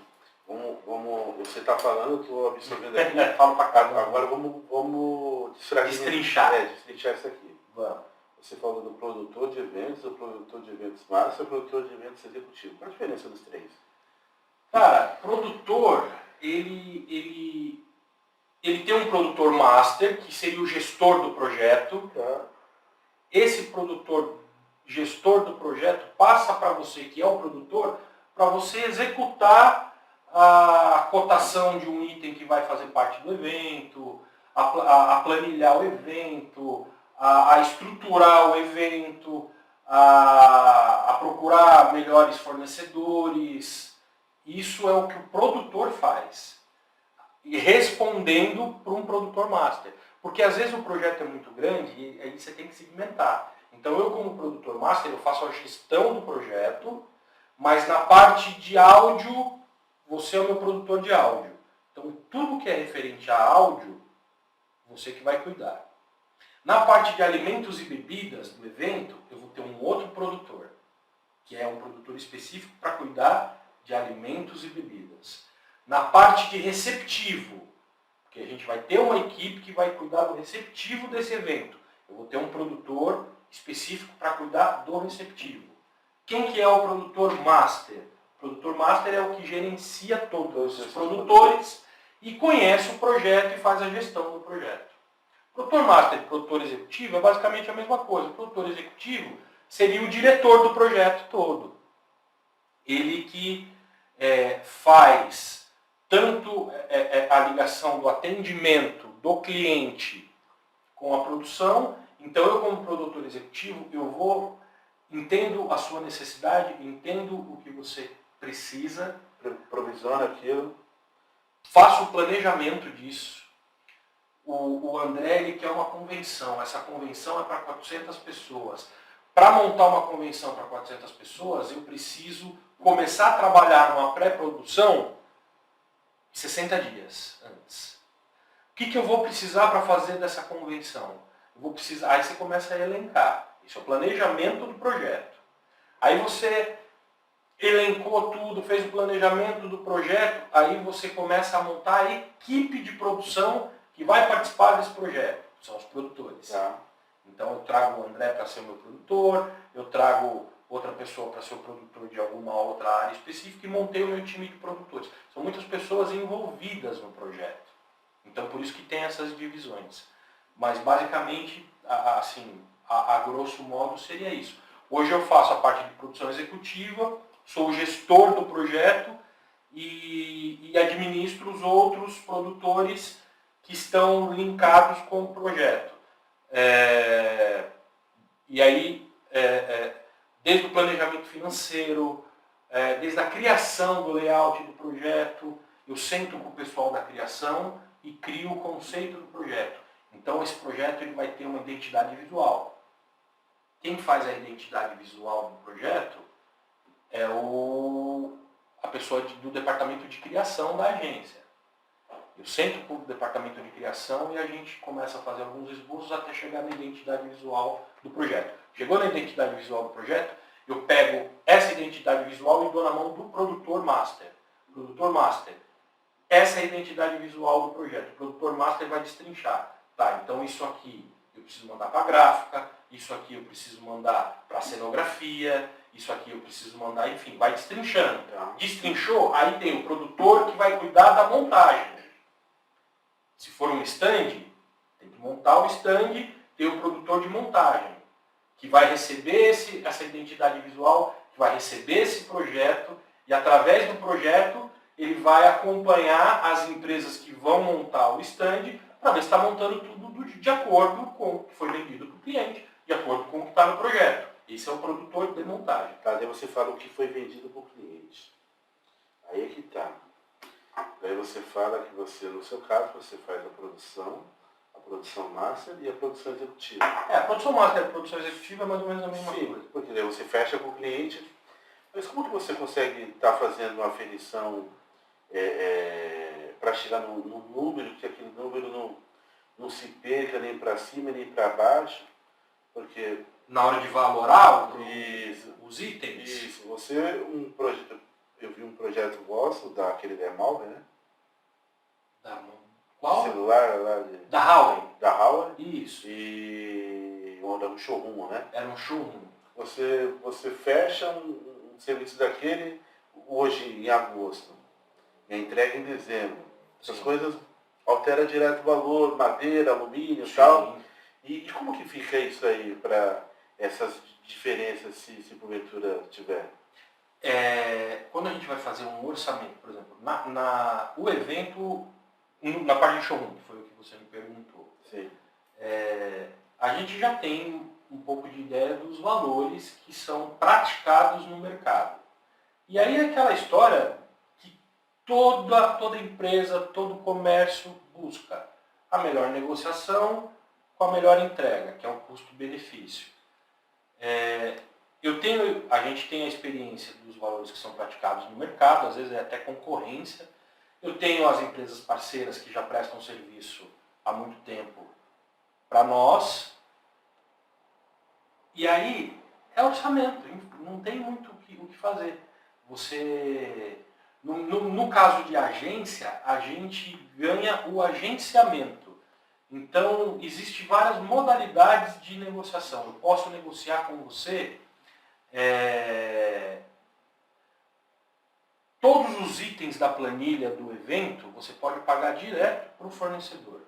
Você está falando, eu estou absorvendo aqui. Falo para cá. Agora vamos destrinchar. Destrinchar isso aqui. Vamos. Você falou do produtor de eventos, do produtor de eventos master e do produtor de eventos executivo. Qual a diferença dos três? Cara, produtor, ele tem um produtor master, que seria o gestor do projeto. Tá. Esse produtor, gestor do projeto, passa para você, que é o produtor, para você executar a cotação de um item que vai fazer parte do evento, a planilhar o evento, a estruturar o evento, a procurar melhores fornecedores. Isso é o que o produtor faz. E respondendo para um produtor master. Porque às vezes o projeto é muito grande e aí você tem que segmentar. Então eu, como produtor master, eu faço a gestão do projeto, mas na parte de áudio, você é o meu produtor de áudio. Então tudo que é referente a áudio, você que vai cuidar. Na parte de alimentos e bebidas do evento, eu vou ter um outro produtor, que é um produtor específico para cuidar de alimentos e bebidas. Na parte de receptivo, porque a gente vai ter uma equipe que vai cuidar do receptivo desse evento. Eu vou ter um produtor específico para cuidar do receptivo. Quem que é o produtor master? O produtor master é o que gerencia todos os produtores e conhece o projeto e faz a gestão do projeto. Produtor master e produtor executivo é basicamente a mesma coisa. O produtor executivo seria o diretor do projeto todo. Ele que faz tanto a ligação do atendimento do cliente com a produção. Então eu, como produtor executivo, entendo a sua necessidade, entendo o que você precisa, Provisiona aquilo. faço o planejamento disso. O André, ele quer uma convenção. Essa convenção é para 400 pessoas. Para montar uma convenção para 400 pessoas, eu preciso começar a trabalhar numa pré-produção 60 dias antes. O que eu vou precisar para fazer dessa convenção? Eu vou precisar. Aí você começa a elencar. Isso é o planejamento do projeto. Aí você elencou tudo, fez o planejamento do projeto, aí você começa a montar a equipe de produção que vai participar desse projeto, são os produtores. Tá. Então eu trago o André para ser o meu produtor, eu trago outra pessoa para ser o produtor de alguma outra área específica e montei o meu time de produtores. São muitas pessoas envolvidas no projeto. Então por isso que tem essas divisões. Mas basicamente, assim, a grosso modo seria isso. Hoje eu faço a parte de produção executiva, sou o gestor do projeto e administro os outros produtores que estão linkados com o projeto. E aí, desde o planejamento financeiro, desde a criação do layout do projeto, eu sento com o pessoal da criação e crio o conceito do projeto. Então esse projeto ele vai ter uma identidade visual. Quem faz a identidade visual do projeto é a pessoa do departamento de criação da agência. Eu sento com o departamento de criação e a gente começa a fazer alguns esboços até chegar na identidade visual do projeto. Chegou na identidade visual do projeto, eu pego essa identidade visual e dou na mão do produtor master. Produtor master, essa é a identidade visual do projeto. O produtor master vai destrinchar. Tá, então isso aqui eu preciso mandar para a gráfica, isso aqui eu preciso mandar para a cenografia, isso aqui eu preciso mandar, enfim, vai destrinchando. Destrinchou, aí tem o produtor que vai cuidar da montagem. Se for um stand, tem que montar o stand, tem o produtor de montagem, que vai receber essa identidade visual, que vai receber esse projeto, e através do projeto ele vai acompanhar as empresas que vão montar o stand, para ver se está montando tudo de acordo com o que foi vendido para o cliente, de acordo com o que está no projeto. Esse é o produtor de montagem. Tá, daí você fala o que foi vendido para o cliente. Aí é que tá. Daí você fala que você, no seu caso, você faz a produção master e a produção executiva. A produção master e a produção executiva é mais ou menos a mesma Sim, coisa. porque daí você fecha com o cliente. Mas como que você consegue estar fazendo uma aferição para chegar no número, que aquele número não se perca nem para cima nem para baixo? Porque na hora de valorar os itens. Isso, eu vi um projeto vosso, daquele da Malve, né? Qual? Celular lá Da Huawei. Da Huawei. Isso. E era um showroom, né? Era um showroom. Você fecha um serviço daquele hoje, em agosto, e a entrega em dezembro. Essas coisas alteram direto o valor, madeira, alumínio e tal. E como que fica isso aí para essas diferenças, se porventura tiver? Quando a gente vai fazer um orçamento, por exemplo, o evento, na parte de showroom, que foi o que você me perguntou, Sim. a gente já tem um pouco de ideia dos valores que são praticados no mercado. E aí é aquela história que toda empresa, todo comércio busca a melhor negociação com a melhor entrega, que é o custo-benefício. A gente tem a experiência dos valores que são praticados no mercado, às vezes é até concorrência. Eu tenho as empresas parceiras que já prestam serviço há muito tempo para nós. E aí é orçamento, não tem muito o que fazer. No caso de agência, a gente ganha o agenciamento. Então, existem várias modalidades de negociação. Eu posso negociar com você todos os itens da planilha do evento, você pode pagar direto para o fornecedor.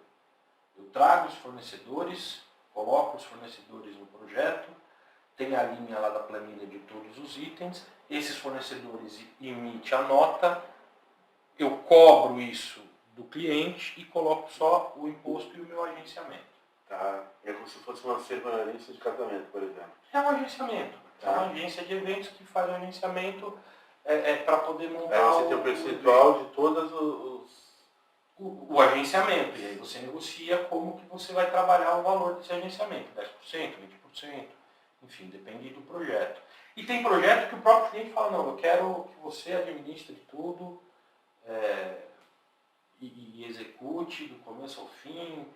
Eu trago os fornecedores, coloco os fornecedores no projeto, tem a linha lá da planilha de todos os itens, esses fornecedores emitem a nota, eu cobro isso do cliente e coloco só o imposto e o meu agenciamento. Tá. É como se fosse uma cerimonialista de casamento, por exemplo. É um agenciamento. É uma agência de eventos que faz o agenciamento para poder montar. Aí você tem o percentual de todos o agenciamento. E aí você negocia como que você vai trabalhar o valor desse agenciamento. 10%, 20%, enfim, depende do projeto. E tem projeto que o próprio cliente fala, não, eu quero que você administre tudo e execute do começo ao fim,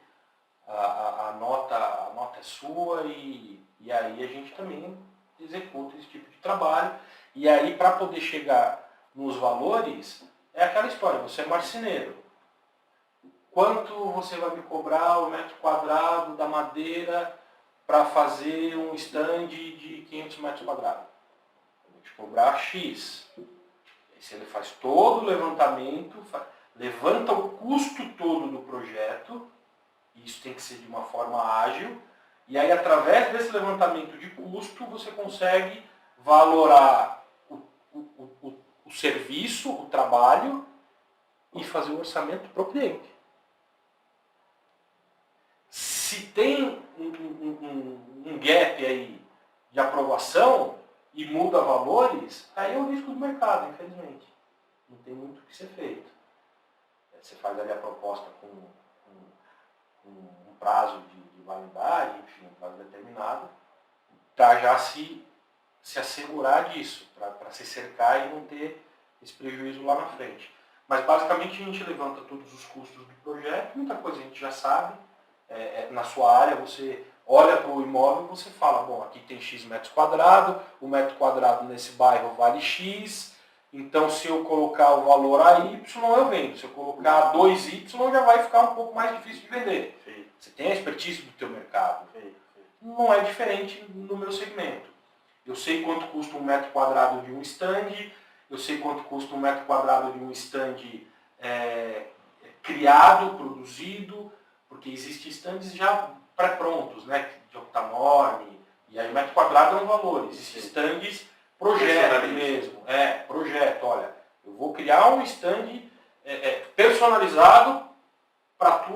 a nota é sua e aí a gente também executa esse tipo de trabalho. E aí, para poder chegar nos valores, é aquela história, você é marceneiro. Quanto você vai me cobrar o metro quadrado da madeira para fazer um stand de 500 metros quadrados? Eu vou te cobrar X. Aí você faz todo o levantamento, levanta o custo todo do projeto, e isso tem que ser de uma forma ágil, e aí através desse levantamento de custo você consegue valorar o serviço, o trabalho, e fazer o orçamento para o cliente. Se tem um gap aí de aprovação e muda valores, aí é o risco do mercado, infelizmente. Não tem muito o que ser feito. Você faz ali a proposta com um prazo de validade, enfim, um prazo determinado, para já se assegurar disso, para se cercar e não ter esse prejuízo lá na frente. Mas basicamente a gente levanta todos os custos do projeto, muita coisa a gente já sabe. Na sua área você olha para o imóvel e você fala, bom, aqui tem X metros quadrados, o metro quadrado nesse bairro vale X, então se eu colocar o valor a Y eu vendo, se eu colocar 2Y já vai ficar um pouco mais difícil de vender. Sim. Você tem a expertise do teu mercado. Sim. Não é diferente no meu segmento. Eu sei quanto custa um metro quadrado de um stand, eu sei quanto custa um metro quadrado de um stand criado, produzido, porque existem stands já pré-prontos, né, de octanorme, e aí o metro quadrado é um valor. Existem stands projeto mesmo, projeto, olha, eu vou criar um stand personalizado para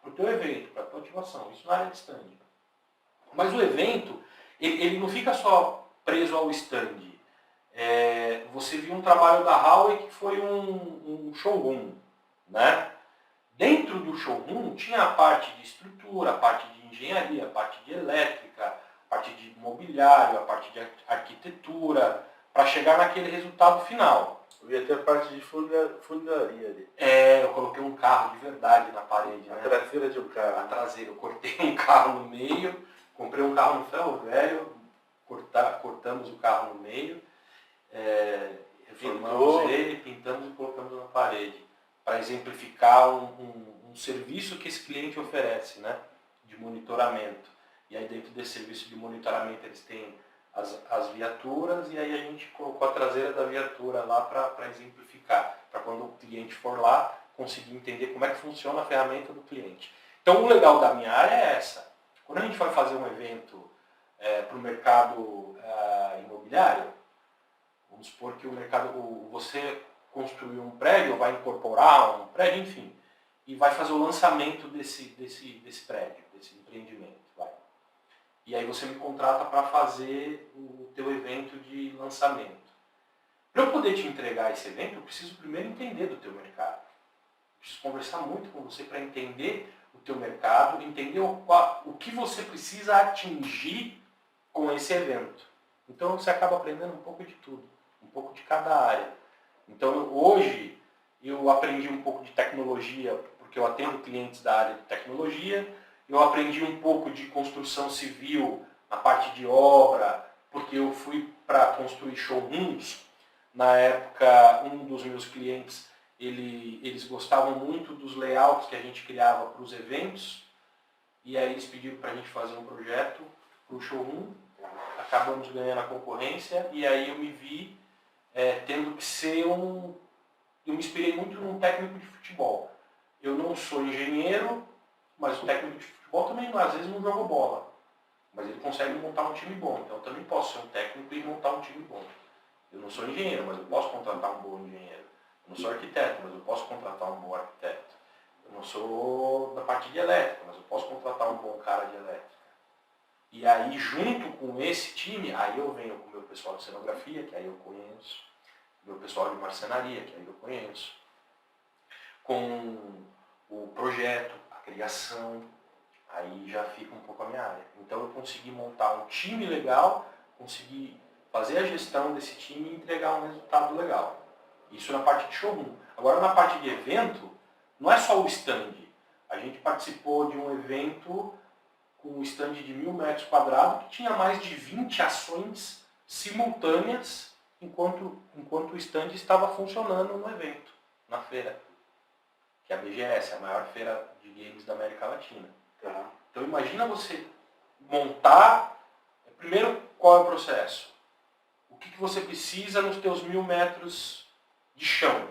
o teu evento, para a tua ativação, isso na área de stand. Mas o evento, ele não fica só preso ao stand. Você viu um trabalho da Huawei que foi um showroom, né? Dentro do showroom tinha a parte de estrutura, a parte de engenharia, a parte de elétrica, a parte de mobiliário, a parte de arquitetura, para chegar naquele resultado final. Eu vi até a parte de funilaria ali. Eu coloquei um carro de verdade na parede. A né? traseira de um carro. A traseira. Eu cortei um carro no meio, comprei um carro no ferro velho, cortamos o carro no meio, reformamos ele, pintamos e colocamos na parede. Para exemplificar um serviço que esse cliente oferece, né, de monitoramento. E aí dentro desse serviço de monitoramento eles têm as viaturas, e aí a gente colocou a traseira da viatura lá para exemplificar, para quando o cliente for lá, conseguir entender como é que funciona a ferramenta do cliente. Então o legal da minha área é essa. Quando a gente vai fazer um evento para o mercado imobiliário, vamos supor que o mercado, você construir um prédio, ou vai incorporar um prédio, enfim, e vai fazer o lançamento desse prédio, desse empreendimento. E aí você me contrata para fazer o teu evento de lançamento. Para eu poder te entregar esse evento, eu preciso primeiro entender do teu mercado. Eu preciso conversar muito com você para entender o teu mercado, entender o que você precisa atingir com esse evento. Então você acaba aprendendo um pouco de tudo, um pouco de cada área. Então hoje eu aprendi um pouco de tecnologia, porque eu atendo clientes da área de tecnologia, eu aprendi um pouco de construção civil, na parte de obra, porque eu fui para construir showrooms. Na época, um dos meus clientes, eles gostavam muito dos layouts que a gente criava para os eventos, e aí eles pediram para a gente fazer um projeto para o showroom, acabamos ganhando a concorrência, e aí eu me vi tendo que ser eu me inspirei muito num técnico de futebol. Eu não sou engenheiro, mas o técnico de futebol também, às vezes, não joga bola. Mas ele consegue montar um time bom. Então eu também posso ser um técnico e montar um time bom. Eu não sou engenheiro, mas eu posso contratar um bom engenheiro. Eu não sou arquiteto, mas eu posso contratar um bom arquiteto. Eu não sou da parte de elétrica, mas eu posso contratar um bom cara de elétrica. E aí, junto com esse time, aí eu venho com o meu pessoal de cenografia, que aí eu conheço, meu pessoal de marcenaria, que aí eu conheço, com o projeto, a criação, aí já fica um pouco a minha área. Então eu consegui montar um time legal, consegui fazer a gestão desse time e entregar um resultado legal. Isso na parte de showroom. Agora na parte de evento, não é só o stand. A gente participou de um evento com um stand de 1.000 metros quadrados que tinha mais de 20 ações simultâneas enquanto o stand estava funcionando no evento, na feira, que é a BGS, a maior feira de games da América Latina. Tá. Então imagina você montar, primeiro, qual é o processo? O que você precisa nos teus 1.000 metros de chão?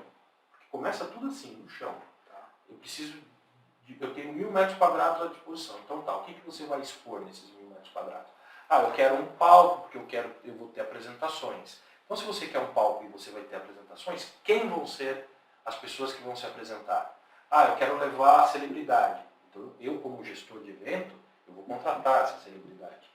Porque começa tudo assim, no chão. Tá? Eu tenho 1.000 metros quadrados à disposição. Então tá, o que você vai expor nesses 1.000 metros quadrados? Eu quero um palco, porque eu vou ter apresentações. Então se você quer um palco e você vai ter apresentações, quem vão ser as pessoas que vão se apresentar? Eu quero levar a celebridade. Então eu, como gestor de evento, eu vou contratar essa celebridade.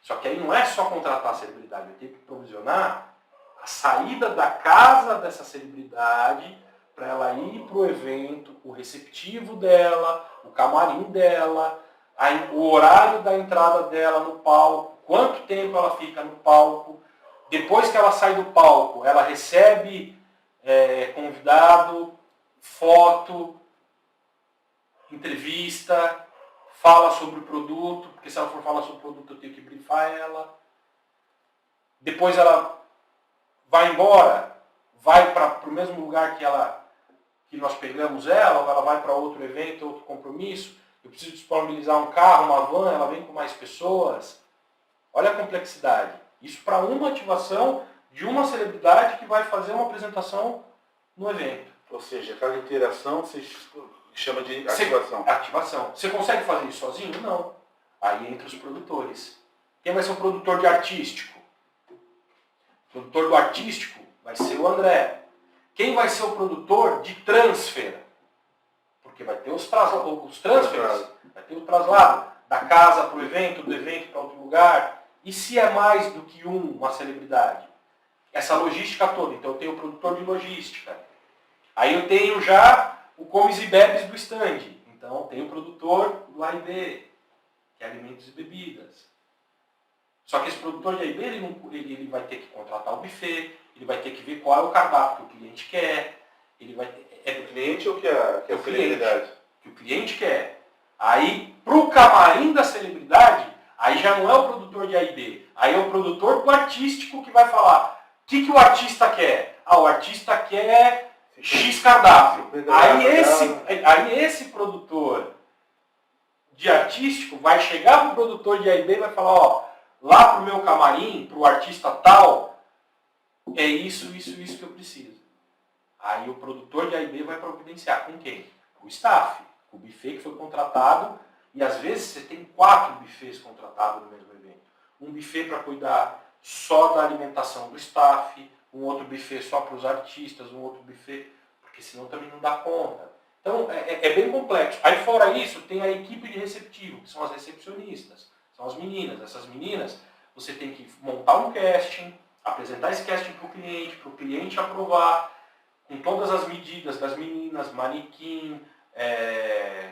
Só que aí não é só contratar a celebridade, eu tenho que provisionar a saída da casa dessa celebridade para ela ir para o evento, o receptivo dela, o camarim dela, o horário da entrada dela no palco, quanto tempo ela fica no palco. Depois que ela sai do palco, ela recebe convidado, foto, entrevista, fala sobre o produto, porque se ela for falar sobre o produto eu tenho que brifar ela. Depois ela vai embora, vai para o mesmo lugar que nós pegamos ela, ou ela vai para outro evento, outro compromisso. Eu preciso disponibilizar um carro, uma van, ela vem com mais pessoas. Olha a complexidade. Isso para uma ativação de uma celebridade que vai fazer uma apresentação no evento. Ou seja, cada interação se chama de ativação. Ativação. Você consegue fazer isso sozinho? Não. Aí entra os produtores. Quem vai ser o produtor de artístico? O produtor do artístico vai ser o André. Quem vai ser o produtor de transfer? Porque vai ter os transfers, vai ter o traslado da casa para o evento, do evento para outro lugar. E se é mais do que uma celebridade? Essa logística toda. Então eu tenho o produtor de logística. Aí eu tenho já o comes e bebes do stand. Então tem o produtor do A&B, que é alimentos e bebidas. Só que esse produtor de A&B, ele vai ter que contratar o buffet, ele vai ter que ver qual é o cardápio que o cliente quer. Ele vai o cliente ou que a celebridade? Que o cliente quer. Aí, para o camarim da celebridade, aí já não é o produtor de A&B, aí é o produtor do artístico que vai falar o que o artista quer. O artista quer X cardápio. Aí esse produtor de artístico vai chegar para o produtor de A&B e vai falar, lá para o meu camarim, para o artista tal, é isso que eu preciso. Aí o produtor de A&B vai providenciar com quem? Com o staff, com o buffet que foi contratado, e às vezes você tem 4 buffets contratados no mesmo evento. Um buffet para cuidar só da alimentação do staff, um outro buffet só para os artistas, um outro buffet, porque senão também não dá conta. Então é bem complexo. Aí fora isso, tem a equipe de receptivo, que são as recepcionistas, são as meninas. Essas meninas, você tem que montar um casting, apresentar esse casting para o cliente aprovar, com todas as medidas das meninas, manequim,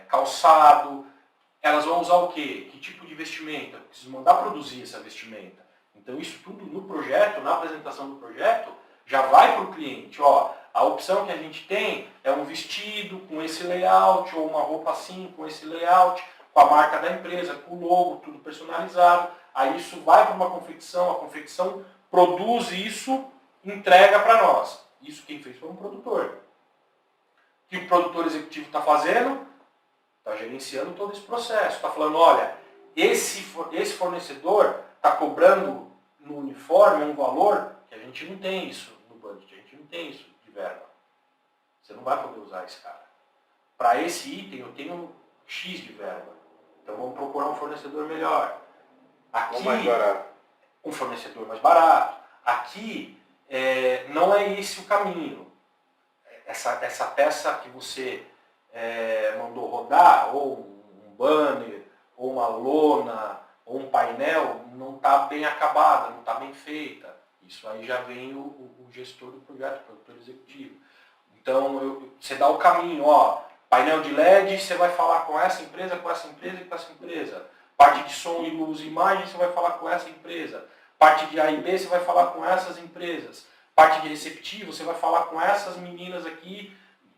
calçado. Elas vão usar o quê? Que tipo de vestimenta? Eu preciso mandar produzir essa vestimenta. Então isso tudo no projeto, na apresentação do projeto, já vai para o cliente. A opção que a gente tem é um vestido com esse layout, ou uma roupa assim com esse layout, com a marca da empresa, com o logo, tudo personalizado. Aí isso vai para uma confecção, a confecção produz isso, entrega para nós. Isso quem fez foi um produtor. O que o produtor executivo está fazendo? Está gerenciando todo esse processo. Está falando, olha, esse fornecedor está cobrando no uniforme um valor que a gente não tem isso no budget, a gente não tem isso de verba. Você não vai poder usar esse cara. Para esse item eu tenho X de verba. Então vamos procurar um fornecedor melhor. Aqui, mais barato. Um fornecedor mais barato. Aqui não é esse o caminho. Essa peça que você mandou rodar, ou um banner, ou uma lona, ou um painel, não está bem acabada, não está bem feita. Isso aí já vem o gestor do projeto, o produtor executivo. Então você dá o caminho, painel de LED, você vai falar com essa empresa, com essa empresa e com essa empresa. Parte de som e luz e imagem, você vai falar com essa empresa. Parte de A e B, você vai falar com essas empresas. Parte de receptivo, você vai falar com essas meninas aqui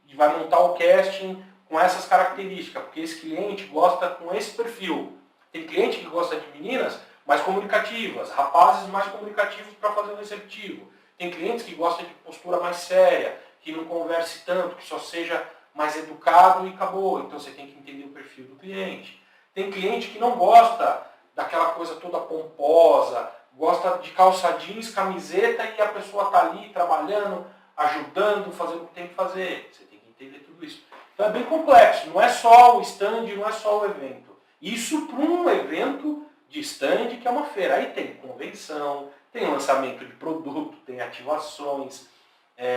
e vai montar o casting com essas características, porque esse cliente gosta com esse perfil. Tem cliente que gosta de meninas mais comunicativas, rapazes mais comunicativos para fazer o receptivo. Tem clientes que gostam de postura mais séria, que não converse tanto, que só seja mais educado e acabou. Então você tem que entender o perfil do cliente. Tem cliente que não gosta daquela coisa toda pomposa, gosta de calça jeans, camiseta e a pessoa está ali trabalhando, ajudando, fazendo o que tem que fazer. Você tem que entender tudo isso. Então é bem complexo, não é só o stand, não é só o evento. Isso para um evento de stand que é uma feira. Aí tem convenção, tem lançamento de produto, tem ativações.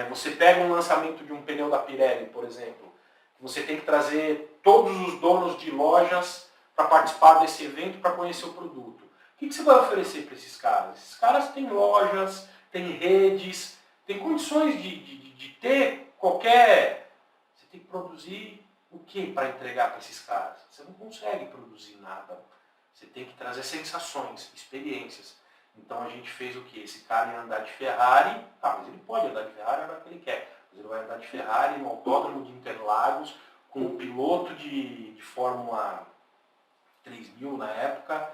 Você pega um lançamento de um pneu da Pirelli, por exemplo, você tem que trazer todos os donos de lojas para participar desse evento, para conhecer o produto. O que você vai oferecer para esses caras? Esses caras têm lojas, têm redes, têm condições de ter qualquer... Você tem que produzir o que para entregar para esses caras? Você não consegue produzir nada. Você tem que trazer sensações, experiências. Então a gente fez o quê? Esse cara ia andar de Ferrari, mas ele pode andar de Ferrari na hora que ele quer. Mas ele vai andar de Ferrari no autódromo de Interlagos, com um piloto de Fórmula 3000 na época,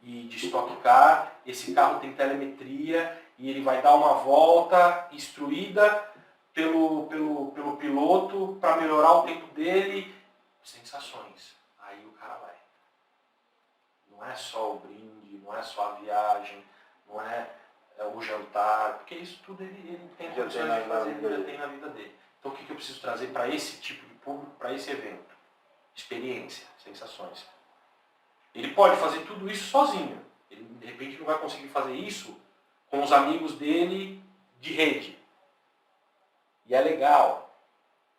e de Stock Car. Esse carro tem telemetria e ele vai dar uma volta instruída pelo piloto para melhorar o tempo dele. Sensações. Aí o cara vai. Não é só o brinde, não é só a viagem, não é o jantar, porque isso tudo ele tem condições de fazer, ele já tem na vida dele. Então o que eu preciso trazer para esse tipo de público, para esse evento? Experiência, sensações. Ele pode fazer tudo isso sozinho. Ele, de repente, não vai conseguir fazer isso com os amigos dele de rede. E é legal.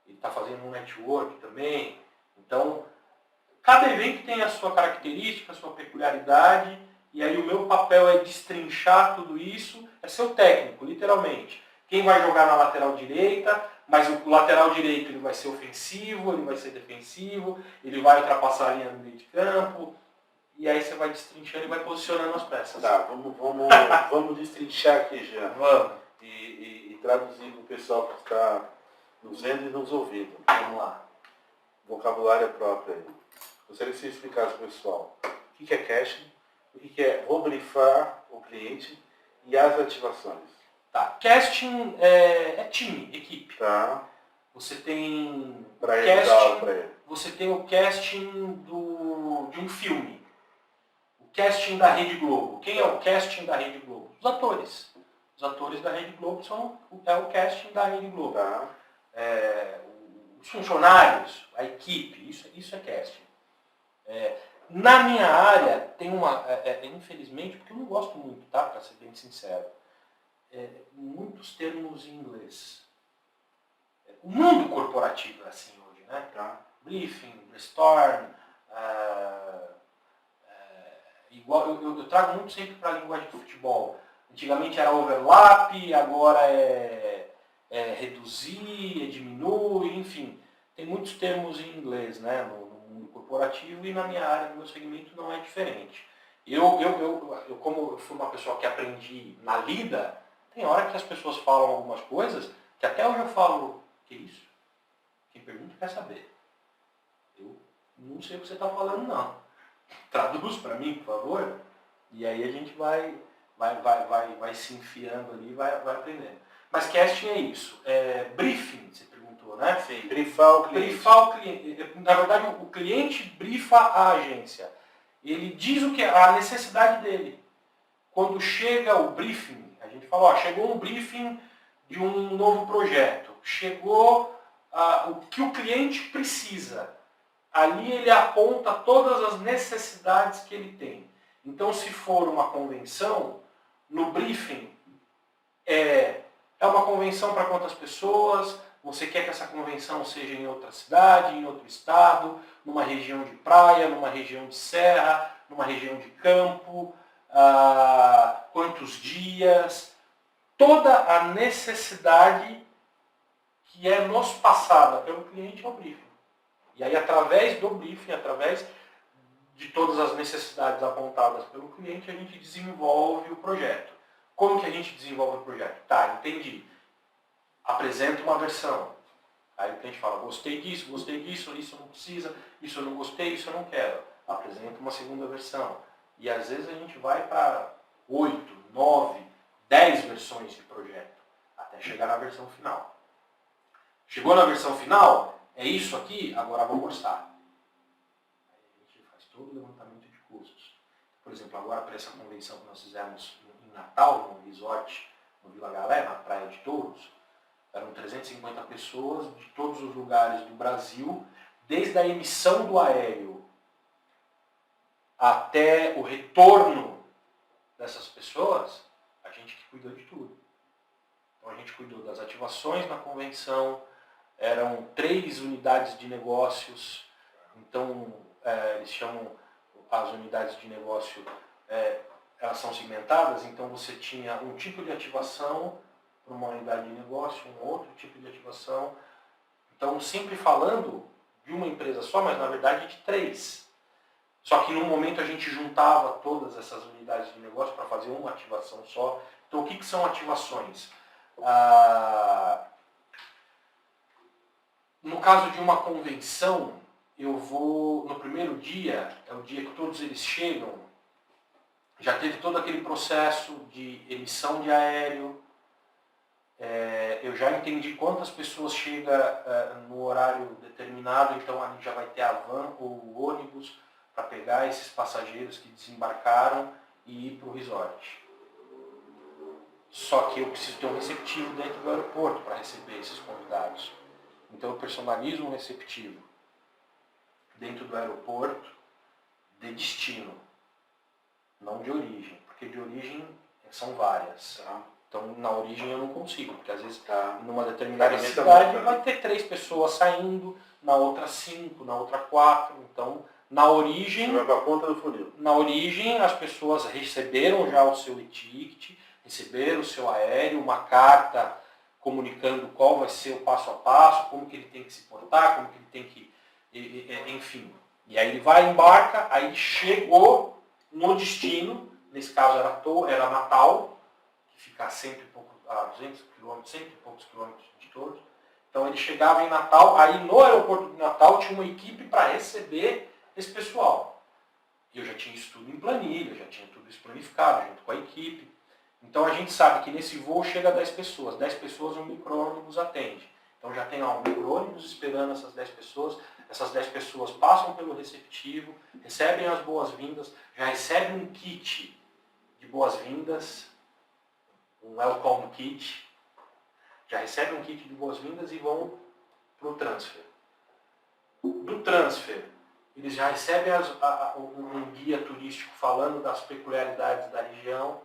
Ele está fazendo um network também. Então, cada evento tem a sua característica, a sua peculiaridade. E aí o meu papel é destrinchar tudo isso, é ser o técnico, literalmente. Quem vai jogar na lateral direita, mas o lateral direito ele vai ser ofensivo, ele vai ser defensivo, ele vai ultrapassar a linha no meio de campo. E aí você vai destrinchando e vai posicionando as peças. Tá, vamos destrinchar aqui já. Vamos. E traduzir para o pessoal que está nos vendo e nos ouvindo. Vamos lá. Vocabulário próprio aí. Gostaria que você explicasse para o pessoal o que é casting, o que é vou brifar o cliente e as ativações. Tá. Casting é time, equipe. Tá. Você tem Para ele dar aula para ele. Você tem o casting de um filme. O casting da Rede Globo. Quem é o casting da Rede Globo? Os atores. Os atores da Rede Globo é o casting da Rede Globo. Tá. Os funcionários, a equipe, isso é casting. Na minha área, tem infelizmente, porque eu não gosto muito, tá? Para ser bem sincero, muitos termos em inglês. O mundo corporativo é assim hoje, né? Tá. Briefing, brainstorm, igual eu trago muito sempre para a linguagem de futebol. Antigamente era overlap, agora é reduzir, diminuir, enfim. Tem muitos termos em inglês, né, no mundo corporativo, e na minha área, no meu segmento, não é diferente. Eu como eu fui uma pessoa que aprendi na lida, tem hora que as pessoas falam algumas coisas que até hoje eu falo, que isso? Quem pergunta quer saber. Eu não sei o que você está falando, não. Traduz para mim, por favor. E aí a gente vai se enfiando ali e vai aprendendo. Mas casting é isso. Briefing, você perguntou, né? Sim, brifar o cliente. Brifar o cliente. Na verdade, o cliente brifa a agência. Ele diz a necessidade dele. Quando chega o briefing, a gente fala, chegou um briefing de um novo projeto. Chegou o que o cliente precisa. Ali ele aponta todas as necessidades que ele tem. Então, se for uma convenção, no briefing é uma convenção para quantas pessoas, você quer que essa convenção seja em outra cidade, em outro estado, numa região de praia, numa região de serra, numa região de campo, quantos dias, toda a necessidade que é nos passada pelo cliente é o briefing. E aí, através do briefing, através de todas as necessidades apontadas pelo cliente, a gente desenvolve o projeto. Como que a gente desenvolve o projeto? Tá, entendi. Apresenta uma versão. Aí o cliente fala, gostei disso, isso não precisa, isso eu não gostei, isso eu não quero. Apresenta uma segunda versão. E às vezes a gente vai para 8, 9, 10 versões de projeto, até chegar na versão final. Chegou na versão final, é isso aqui, agora vamos orçar. Aí a gente faz todo o levantamento de custos. Por exemplo, agora para essa convenção que nós fizemos em Natal, no resort, no Vila Galé, na Praia de Touros, eram 350 pessoas de todos os lugares do Brasil, desde a emissão do aéreo até o retorno dessas pessoas, a gente que cuidou de tudo. Então a gente cuidou das ativações na convenção, eram 3 unidades de negócios, então eles chamam as unidades de negócio, elas são segmentadas, então você tinha um tipo de ativação para uma unidade de negócio, um outro tipo de ativação. Então, sempre falando de uma empresa só, mas na verdade de 3. Só que no momento a gente juntava todas essas unidades de negócio para fazer uma ativação só. Então, o que são ativações? No caso de uma convenção, eu vou, no primeiro dia, é o dia que todos eles chegam, já teve todo aquele processo de emissão de aéreo, eu já entendi quantas pessoas chegam no horário determinado, então ali já vai ter a van ou o ônibus para pegar esses passageiros que desembarcaram e ir para o resort. Só que eu preciso ter um receptivo dentro do aeroporto para receber esses convidados. Então eu personalizo um receptivo dentro do aeroporto de destino, não de origem, porque de origem são várias. Tá. Então, na origem eu não consigo, porque às vezes Tá. numa determinada cidade vai ter 3 pessoas saindo, na outra 5, na outra 4. Então, na origem, Você vai para a ponta do funil. Na origem, as pessoas receberam já o seu e-ticket, receberam o seu aéreo, uma carta comunicando qual vai ser o passo a passo, como que ele tem que se portar, como que ele tem que... enfim. E aí ele vai, embarca, aí chegou no destino, nesse caso era Natal, que fica a 200 quilômetros, 100 e poucos quilômetros de Touros. Então ele chegava em Natal, aí no aeroporto de Natal tinha uma equipe para receber esse pessoal. Eu já tinha isso tudo em planilha, já tinha tudo isso planificado junto com a equipe. Então a gente sabe que nesse voo chega 10 pessoas. 10 pessoas um micro-ônibus atende. Então já tem lá um micro-ônibus esperando essas 10 pessoas. Essas 10 pessoas passam pelo receptivo, recebem as boas-vindas, já recebem um kit de boas-vindas, um welcome kit, já recebem um kit de boas-vindas e vão para o transfer. Do transfer, eles já recebem um guia turístico falando das peculiaridades da região,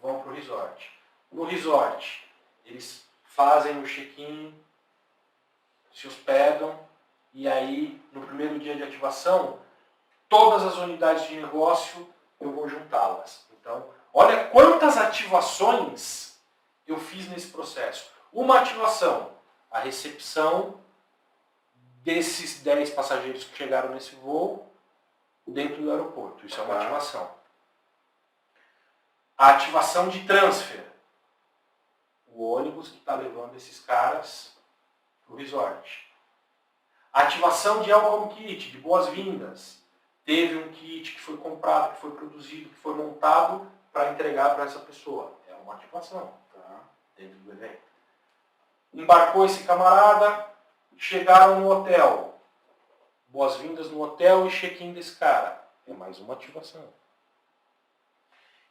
vão para o resort. No resort, eles fazem o check-in, se hospedam, e aí, no primeiro dia de ativação, todas as unidades de negócio, eu vou juntá-las. Então, olha quantas ativações eu fiz nesse processo. Uma ativação, a recepção desses 10 passageiros que chegaram nesse voo dentro do aeroporto. Isso é uma ativação. A ativação de transfer. O ônibus que está levando esses caras para o resort. A ativação de welcome kit, de boas-vindas. Teve um kit que foi comprado, que foi produzido, que foi montado para entregar para essa pessoa. É uma ativação, tá? Dentro do evento. Embarcou esse camarada, chegaram no hotel. Boas-vindas no hotel e check-in desse cara. É mais uma ativação.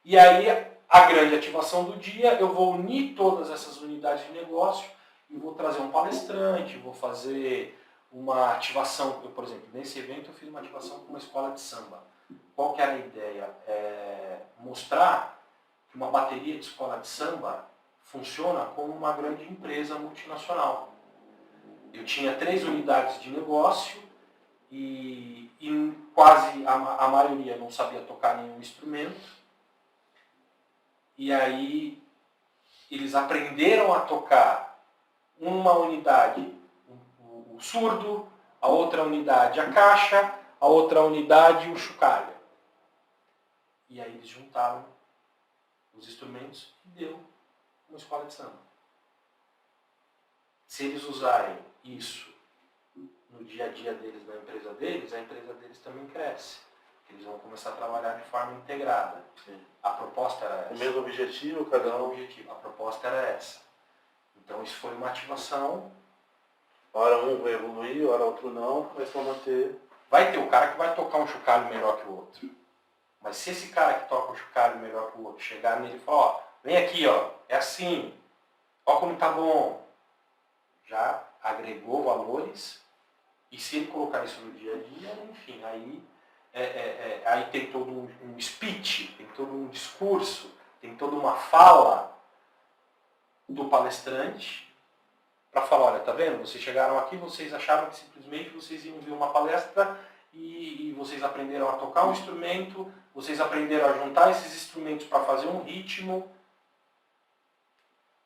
E aí, a grande ativação do dia, eu vou unir todas essas unidades de negócio e vou trazer um palestrante, vou fazer uma ativação. Eu, por exemplo, nesse evento eu fiz uma ativação com uma escola de samba. Qual que era a ideia? Mostrar que uma bateria de escola de samba funciona como uma grande empresa multinacional. Eu tinha 3 unidades de negócio e quase a maioria não sabia tocar nenhum instrumento. E aí eles aprenderam a tocar uma unidade o surdo, a outra unidade a caixa, a outra unidade o chocalho. E aí eles juntaram os instrumentos e deu uma escola de samba. Se eles usarem isso no dia a dia deles, na empresa deles, a empresa deles também cresce. Eles vão começar a trabalhar de forma integrada. Sim. A proposta era essa. O mesmo objetivo, cada um. A proposta era essa. Então isso foi uma ativação. Hora um vai evoluir, hora outro não, mas vão manter. Vai ter o cara que vai tocar um chocalho melhor que o outro. Mas se esse cara que toca o chocalho melhor que o outro chegar nele e falar, ó, vem aqui, ó, é assim, ó como tá bom, já agregou valores, e se ele colocar isso no dia a dia, enfim, aí tem todo um speech, tem todo um discurso, tem toda uma fala do palestrante para falar, olha, tá vendo? Vocês chegaram aqui, vocês acharam que simplesmente vocês iam ver uma palestra e vocês aprenderam a tocar um instrumento, vocês aprenderam a juntar esses instrumentos para fazer um ritmo.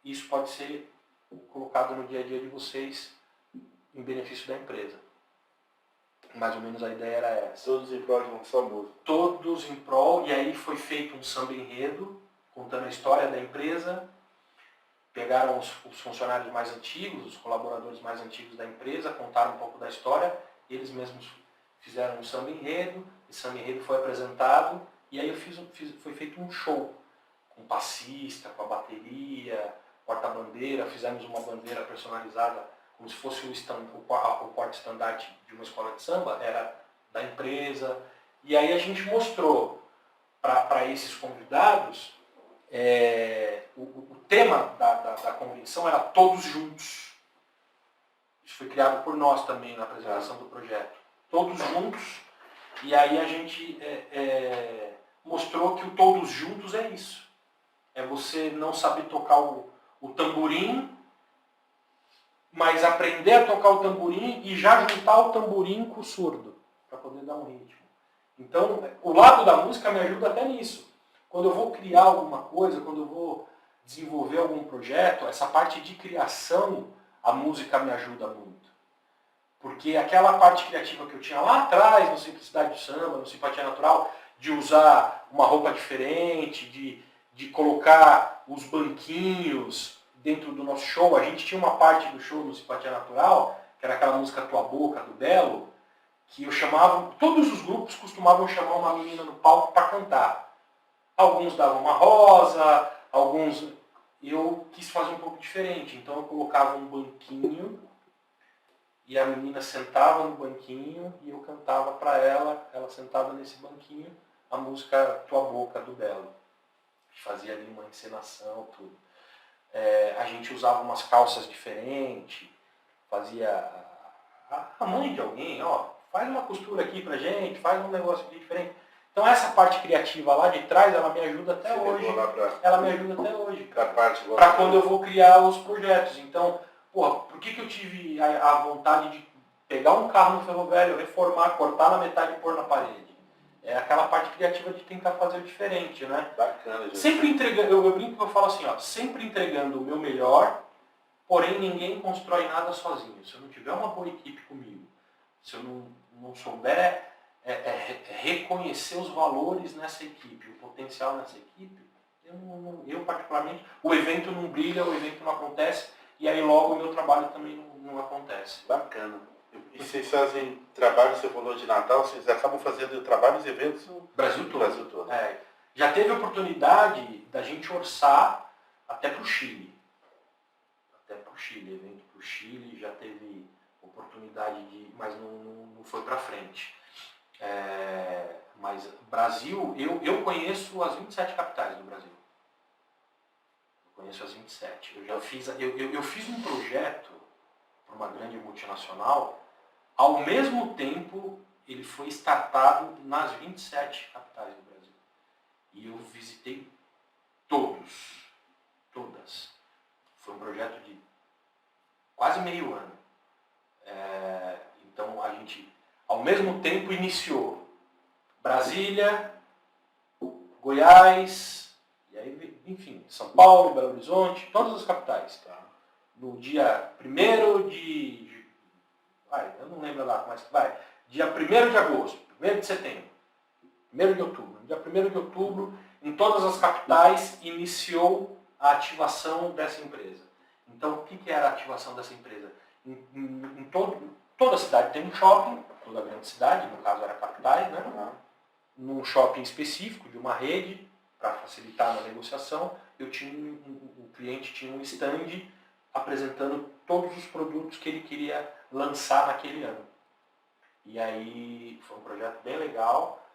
Isso pode ser colocado no dia a dia de vocês em benefício da empresa. Mais ou menos a ideia era essa. Todos em prol de uma só música. Todos em prol, e aí foi feito um samba enredo, contando a história da empresa. Pegaram os funcionários mais antigos, os colaboradores mais antigos da empresa, contaram um pouco da história, eles mesmos fizeram um samba enredo, esse samba enredo foi apresentado, e aí foi feito um show, com passista, com a bateria, porta-bandeira, fizemos uma bandeira personalizada, como se fosse o porte-estandarte de uma escola de samba, era da empresa, e aí a gente mostrou para esses convidados, o tema da convenção era todos juntos. Isso foi criado por nós também na apresentação do projeto. Todos juntos. E aí a gente mostrou que o todos juntos é isso. É você não saber tocar o tamborim, mas aprender a tocar o tamborim e já juntar o tamborim com o surdo, para poder dar um ritmo. Então, o lado da música me ajuda até nisso. Quando eu vou criar alguma coisa, quando eu vou desenvolver algum projeto, essa parte de criação, a música me ajuda muito. Porque aquela parte criativa que eu tinha lá atrás, no Simplicidade do Samba, no Simpatia Natural, de usar uma roupa diferente, de colocar os banquinhos dentro do nosso show. A gente tinha uma parte do show no Simpatia Natural, que era aquela música Tua Boca, do Belo, que eu chamava, todos os grupos costumavam chamar uma menina no palco para cantar. Alguns davam uma rosa, alguns... Eu quis fazer um pouco diferente, então eu colocava um banquinho e a menina sentava no banquinho e eu cantava para ela sentada nesse banquinho, a música Tua Boca, do Belo. Fazia ali uma encenação, tudo. A gente usava umas calças diferentes, fazia... A mãe de alguém, ó, faz uma costura aqui pra gente, faz um negócio aqui diferente. Então essa parte criativa lá de trás, ela me ajuda até hoje. Ela me ajuda até hoje. Para quando eu vou criar os projetos. Então, porra, por que eu tive a vontade de pegar um carro no ferro velho, reformar, cortar na metade e pôr na parede? É aquela parte criativa de tentar fazer diferente, né? Bacana, gente. Sempre entregando, eu brinco que eu falo assim, ó, sempre entregando o meu melhor, porém ninguém constrói nada sozinho. Se eu não tiver uma boa equipe comigo, se eu não souber reconhecer os valores nessa equipe, o potencial nessa equipe, eu particularmente, o evento não brilha, o evento não acontece, e aí logo o meu trabalho também não acontece. Bacana. E vocês fazem trabalho, você falou de Natal, vocês acabam fazendo trabalhos e eventos no Brasil todo. Brasil todo. Já teve oportunidade da gente orçar até para o Chile. Evento para o Chile, já teve oportunidade de... mas não foi para frente. Mas Brasil, eu conheço as 27 capitais do Brasil. Eu conheço as 27. Eu fiz um projeto para uma grande multinacional, ao mesmo tempo ele foi startado nas 27 capitais do Brasil. E eu visitei todas. Foi um projeto de quase meio ano. Então a gente, ao mesmo tempo, iniciou Brasília, Goiás, e aí, enfim, São Paulo, Belo Horizonte, todas as capitais. Tá? No dia 1º de... eu não lembro lá, mas vai. Dia 1º de agosto, 1º de setembro, 1º de outubro. No dia 1º de outubro, em todas as capitais, iniciou a ativação dessa empresa. Então, o que era a ativação dessa empresa? Toda cidade tem um shopping, toda grande cidade, no caso era capitais, né? Num shopping específico de uma rede, para facilitar na negociação, o cliente tinha um stand apresentando todos os produtos que ele queria lançar naquele ano. E aí foi um projeto bem legal.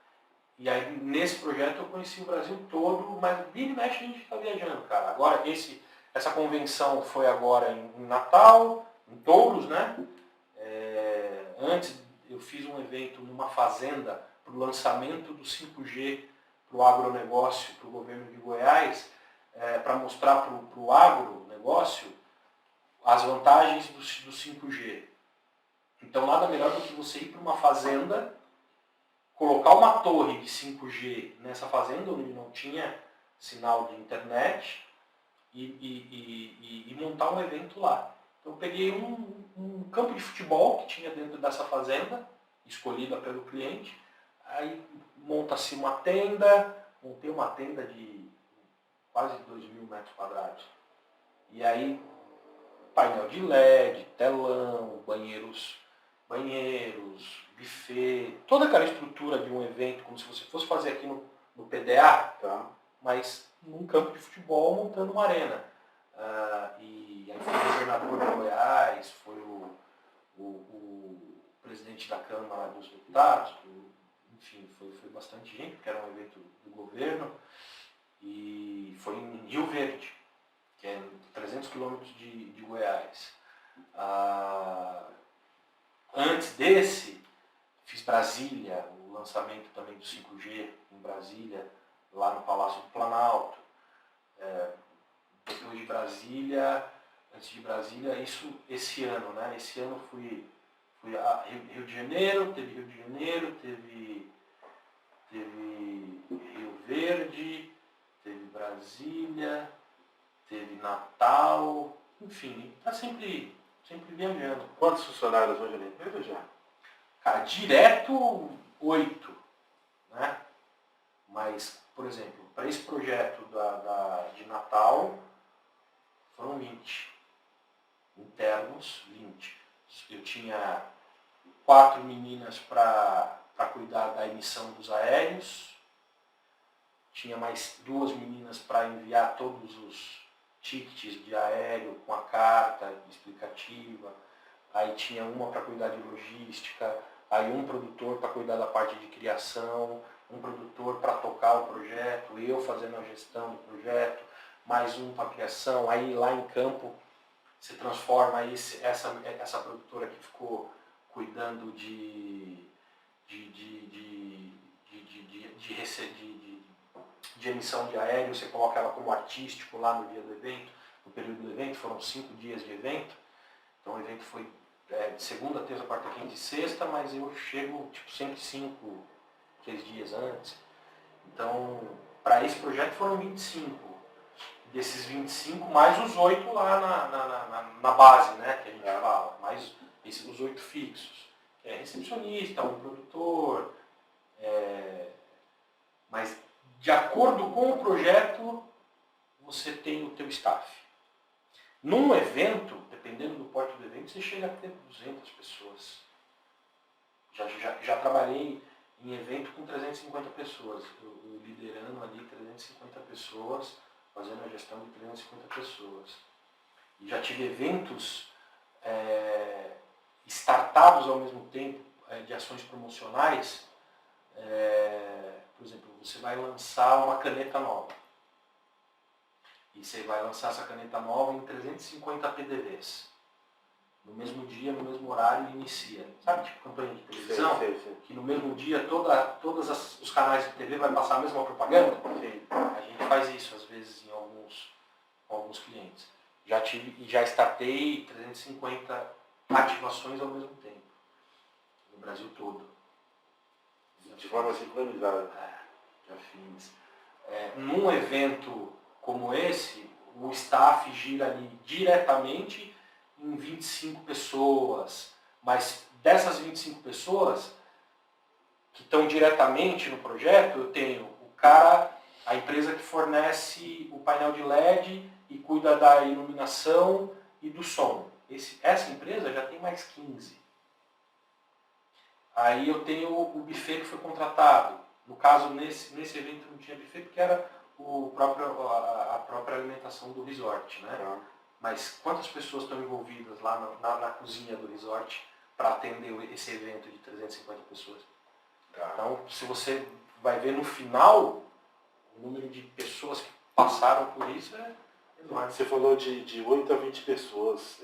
E aí nesse projeto eu conheci o Brasil todo, mas vira e mexe a gente está viajando, cara. Agora essa convenção foi agora em Natal, em Touros, né? Antes eu fiz um evento numa fazenda para o lançamento do 5G para o agronegócio, para o governo de Goiás, para mostrar para o agronegócio as vantagens do 5G. Então nada melhor do que você ir para uma fazenda, colocar uma torre de 5G nessa fazenda onde não tinha sinal de internet e montar um evento lá. Então eu peguei um campo de futebol que tinha dentro dessa fazenda, escolhida pelo cliente, aí monta-se uma tenda, montei uma tenda de quase 2.000 metros quadrados. E aí painel de LED, telão, banheiros, buffet, toda aquela estrutura de um evento, como se você fosse fazer aqui no PDA, tá? Mas num campo de futebol montando uma arena. E aí foi o governador de Goiás, foi o presidente da Câmara dos Deputados, enfim, foi bastante gente, porque era um evento do governo, e foi em Rio Verde, que é 300 quilômetros de Goiás. Antes desse, fiz Brasília, o lançamento também do 5G em Brasília, lá no Palácio do Planalto. Depois de Brasília, antes de Brasília, isso esse ano, né? Esse ano fui a Rio de Janeiro, teve Rio Verde, teve Brasília, teve Natal, enfim, está sempre viajando. Quantos funcionários hoje na empresa já? Cara, direto 8, né? Mas, por exemplo, para esse projeto de Natal, foram 20. Internos, 20. Eu tinha 4 meninas para cuidar da emissão dos aéreos, tinha mais 2 meninas para enviar todos os tickets de aéreo com a carta explicativa, aí tinha uma para cuidar de logística, aí um produtor para cuidar da parte de criação, um produtor para tocar o projeto, eu fazendo a gestão do projeto, mais um para criação, aí lá em campo se transforma essa produtora que ficou cuidando de emissão de aéreo, você coloca ela como artístico lá no dia do evento, no período do evento, foram 5 dias de evento, então o evento foi de segunda, terça, quarta, quinta e sexta, mas eu chego sempre 3 dias antes. Então, para esse projeto foram 25. Desses 25, mais os 8 lá na base, né, que a gente fala, mais os 8 fixos. Recepcionista, um produtor, mas de acordo com o projeto, você tem o teu staff. Num evento, dependendo do porte do evento, você chega a ter 200 pessoas. Já trabalhei em evento com 350 pessoas, eu liderando ali 350 pessoas, fazendo a gestão de 350 pessoas. E já tive eventos startados ao mesmo tempo, de ações promocionais. Por exemplo, você vai lançar uma caneta nova. E você vai lançar essa caneta nova em 350 PDVs. No mesmo dia, no mesmo horário, inicia. Sabe, tipo campanha de televisão? Sim. Que no mesmo dia todos os canais de TV vai passar a mesma propaganda? Sim. A gente faz isso, às vezes, com alguns clientes. Já startei 350 ativações ao mesmo tempo. No Brasil todo. De forma sincronizada. Já fiz. Num evento como esse, o staff gira ali diretamente em 25 pessoas, mas dessas 25 pessoas que estão diretamente no projeto, eu tenho a empresa que fornece o painel de LED e cuida da iluminação e do som. essa empresa já tem mais 15. Aí eu tenho o buffet que foi contratado. No caso, nesse evento não tinha buffet porque era a própria alimentação do resort, né? Tá. Mas quantas pessoas estão envolvidas lá na cozinha do resort para atender esse evento de 350 pessoas? Tá. Então, se você vai ver no final, o número de pessoas que passaram por isso é enorme. Você falou de 8 a 20 pessoas,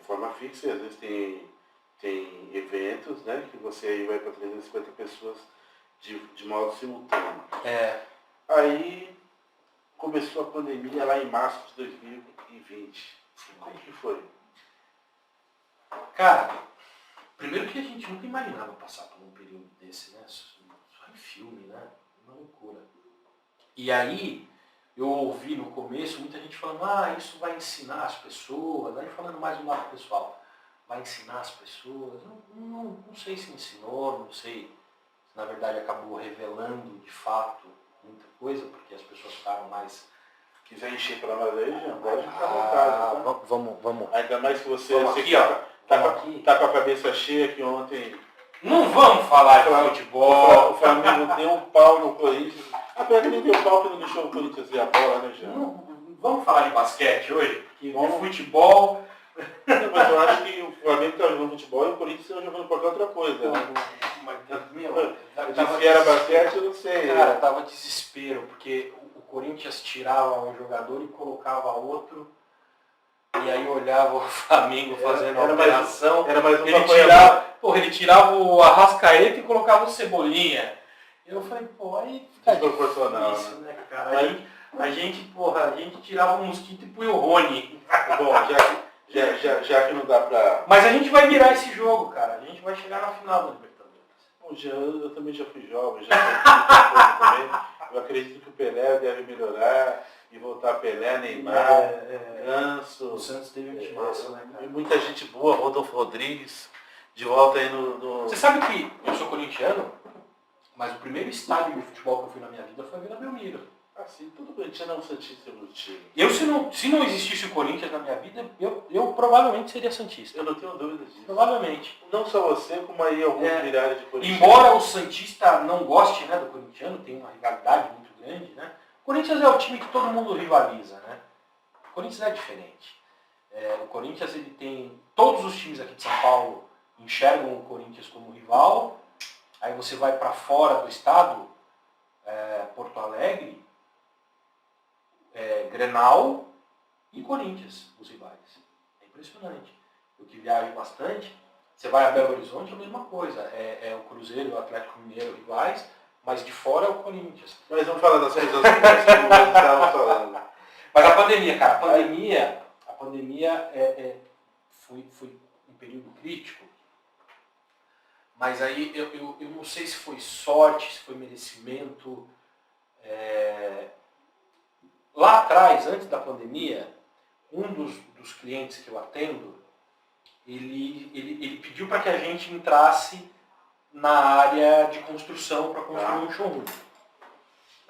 forma fixa, e às vezes tem eventos, né, que você aí vai para 350 pessoas de modo simultâneo. Aí começou a pandemia lá em março de 2020. Como que foi? Cara, primeiro que a gente nunca imaginava passar por um período desse, né? Só em filme, né? Uma loucura. E aí, eu ouvi no começo muita gente falando, isso vai ensinar as pessoas, aí falando mais do lado pessoal, vai ensinar as pessoas. Não sei se ensinou, não sei se na verdade acabou revelando de fato muita coisa, porque as pessoas ficaram mais... Quiser encher para nós aí, Jean, pode ficar à vontade. Tá? Vamos. Ainda mais que você Aqui, ó. Tá com a cabeça cheia que ontem... Não vamos falar de futebol. O Flamengo deu um pau no Corinthians. Apesar que ele deu pau que não deixou o Corinthians ver a bola, né, Jean? Não vamos falar de basquete hoje? De futebol. Mas eu acho que o Flamengo está jogando futebol e o Corinthians está jogando qualquer outra coisa. Né? Se era basquete, eu não sei. Cara, tava desespero, porque o Corinthians tirava um jogador e colocava outro. E aí olhava o Flamengo fazendo a operação. Era mais um ele tirava o Arrascaeta e colocava o Cebolinha. Eu falei, aí fica desproporcional, difícil, né, cara? Aí a gente tirava o Mosquito e punha o Rony. Bom, já que não dá pra... Mas a gente vai virar esse jogo, cara. A gente vai chegar na final da Libertadores. Bom, eu também já fui jovem, já fui também. Eu acredito que o Pelé deve melhorar e voltar a Pelé, Neymar, Ganso. O Santos teve um timaço, né, cara? Muita gente boa, Rodolfo Rodrigues, de volta aí no... Você sabe que eu sou corintiano, mas o primeiro estádio de futebol que eu fui na minha vida foi a Vila Belmiro. Assim, todo corintiano é um santista no time. Se não existisse o Corinthians na minha vida, eu provavelmente seria santista. Eu não tenho dúvida disso. Provavelmente. Não só você, como aí alguns milhares de corintianos. Embora o santista não goste, né, do corintiano, tem uma rivalidade muito grande, né? O Corinthians é o time que todo mundo rivaliza, né? O Corinthians é diferente. O Corinthians, ele tem... Todos os times aqui de São Paulo enxergam o Corinthians como rival. Aí você vai para fora do estado, Porto Alegre, Grenal e Corinthians, os rivais. É impressionante. Eu que viajo bastante, você vai a Belo Horizonte, é a mesma coisa. É o Cruzeiro e o Atlético Mineiro rivais, mas de fora é o Corinthians. Mas vamos falar das coisas que nós estávamos falando. Mas a pandemia, cara, a pandemia foi um período crítico. Mas aí eu não sei se foi sorte, se foi merecimento. Lá atrás, antes da pandemia, um dos clientes que eu atendo, ele pediu para que a gente entrasse na área de construção para construir um showroom.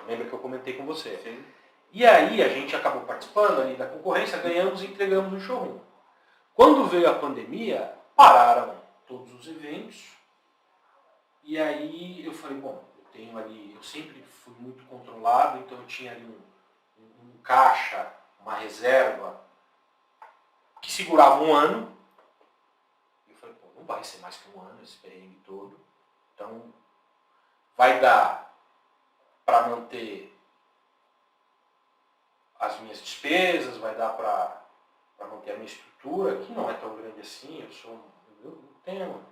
Lembra que eu comentei com você? Sim. E aí a gente acabou participando ali da concorrência, ganhamos e entregamos o showroom. Quando veio a pandemia, pararam todos os eventos. E aí eu falei, eu sempre fui muito controlado, então eu tinha ali um caixa, uma reserva, que segurava um ano. E eu falei, não vai ser mais que um ano esse perrengue todo. Então, vai dar para manter as minhas despesas, vai dar para manter a minha estrutura, que não é tão grande assim. Eu tenho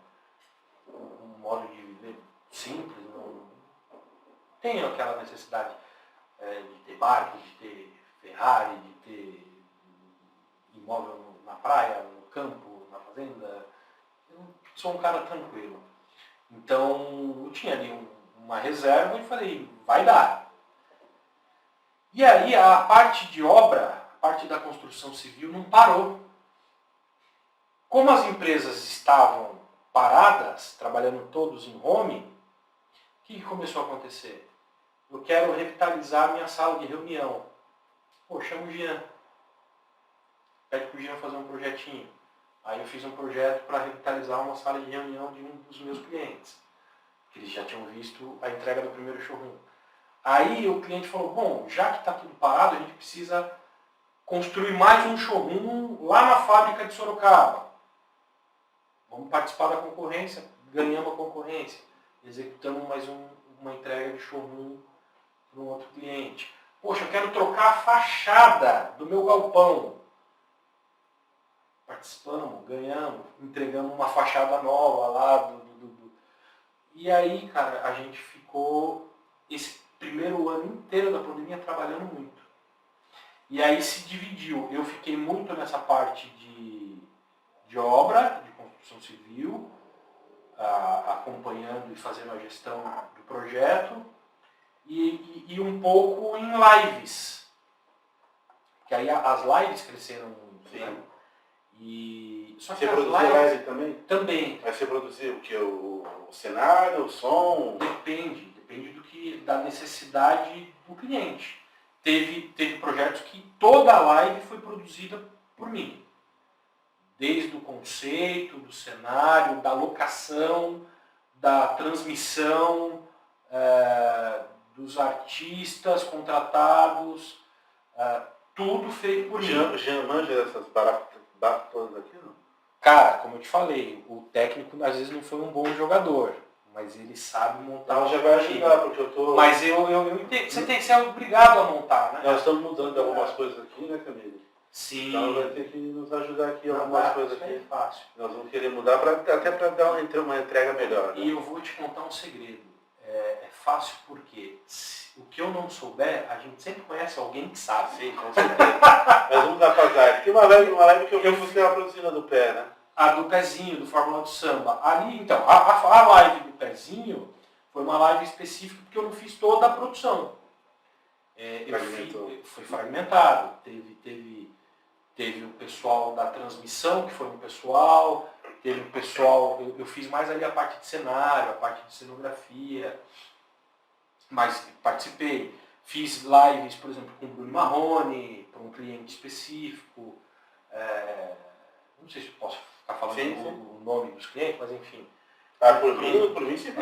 um modo de viver simples, não tenho aquela necessidade de ter barco, de ter Ferrari, de ter imóvel na praia, no campo, na fazenda. Eu sou um cara tranquilo. Então eu tinha ali uma reserva e falei, vai dar. E aí a parte de obra, a parte da construção civil não parou. Como as empresas estavam paradas, trabalhando todos em home, o que começou a acontecer? Eu quero revitalizar a minha sala de reunião. Chama o Jean. Pede pro Jean fazer um projetinho. Aí eu fiz um projeto para revitalizar uma sala de reunião de um dos meus clientes, que eles já tinham visto a entrega do primeiro showroom. Aí o cliente falou, bom, já que está tudo parado, a gente precisa construir mais um showroom lá na fábrica de Sorocaba. Vamos participar da concorrência, ganhamos a concorrência, executamos mais uma entrega de showroom para um outro cliente. Poxa, eu quero trocar a fachada do meu galpão. Participamos, ganhamos, entregamos uma fachada nova lá. E aí, cara, a gente ficou esse primeiro ano inteiro da pandemia trabalhando muito. E aí se dividiu. Eu fiquei muito nessa parte de obra, de construção civil, acompanhando e fazendo a gestão do projeto, e um pouco em lives. Que aí as lives cresceram muito, né? Só que você produzia live também? Também. Mas você produzia o que? O cenário, o som? Depende da necessidade do cliente. Teve projetos que toda a live foi produzida por mim. Desde o conceito, do cenário, da locação, da transmissão, dos artistas contratados, tudo feito por mim. Jean manja dessas baratas todas aqui, não? Cara, como eu te falei, o técnico às vezes não foi um bom jogador, mas ele sabe montar. Então já vai ajudar, porque eu tô... Mas eu entendo, você tem que ser obrigado a montar, né? Nós estamos mudando algumas coisas aqui, né, Camille? Sim. Então vai ter que nos ajudar aqui algumas coisas aqui. É fácil. Nós vamos querer mudar até para dar uma entrega melhor. Né? E eu vou te contar um segredo. É fácil porque o que eu não souber, a gente sempre conhece alguém que sabe. Sim, com certeza. Nós vamos dar passagem. Tem uma live que eu vi você produzindo a do pé, né? A do pezinho, do Fórmula do Samba. Ali, então, a live do pezinho foi uma live específica porque eu não fiz toda a produção. Foi fragmentado. Teve o pessoal da transmissão, que foi um pessoal, teve o pessoal, eu fiz mais ali a parte de cenário, a parte de cenografia, mas participei. Fiz lives, por exemplo, com o Bruno Marrone, para um cliente específico. Não sei se eu posso ficar falando o nome dos clientes, mas enfim. Por mim sim.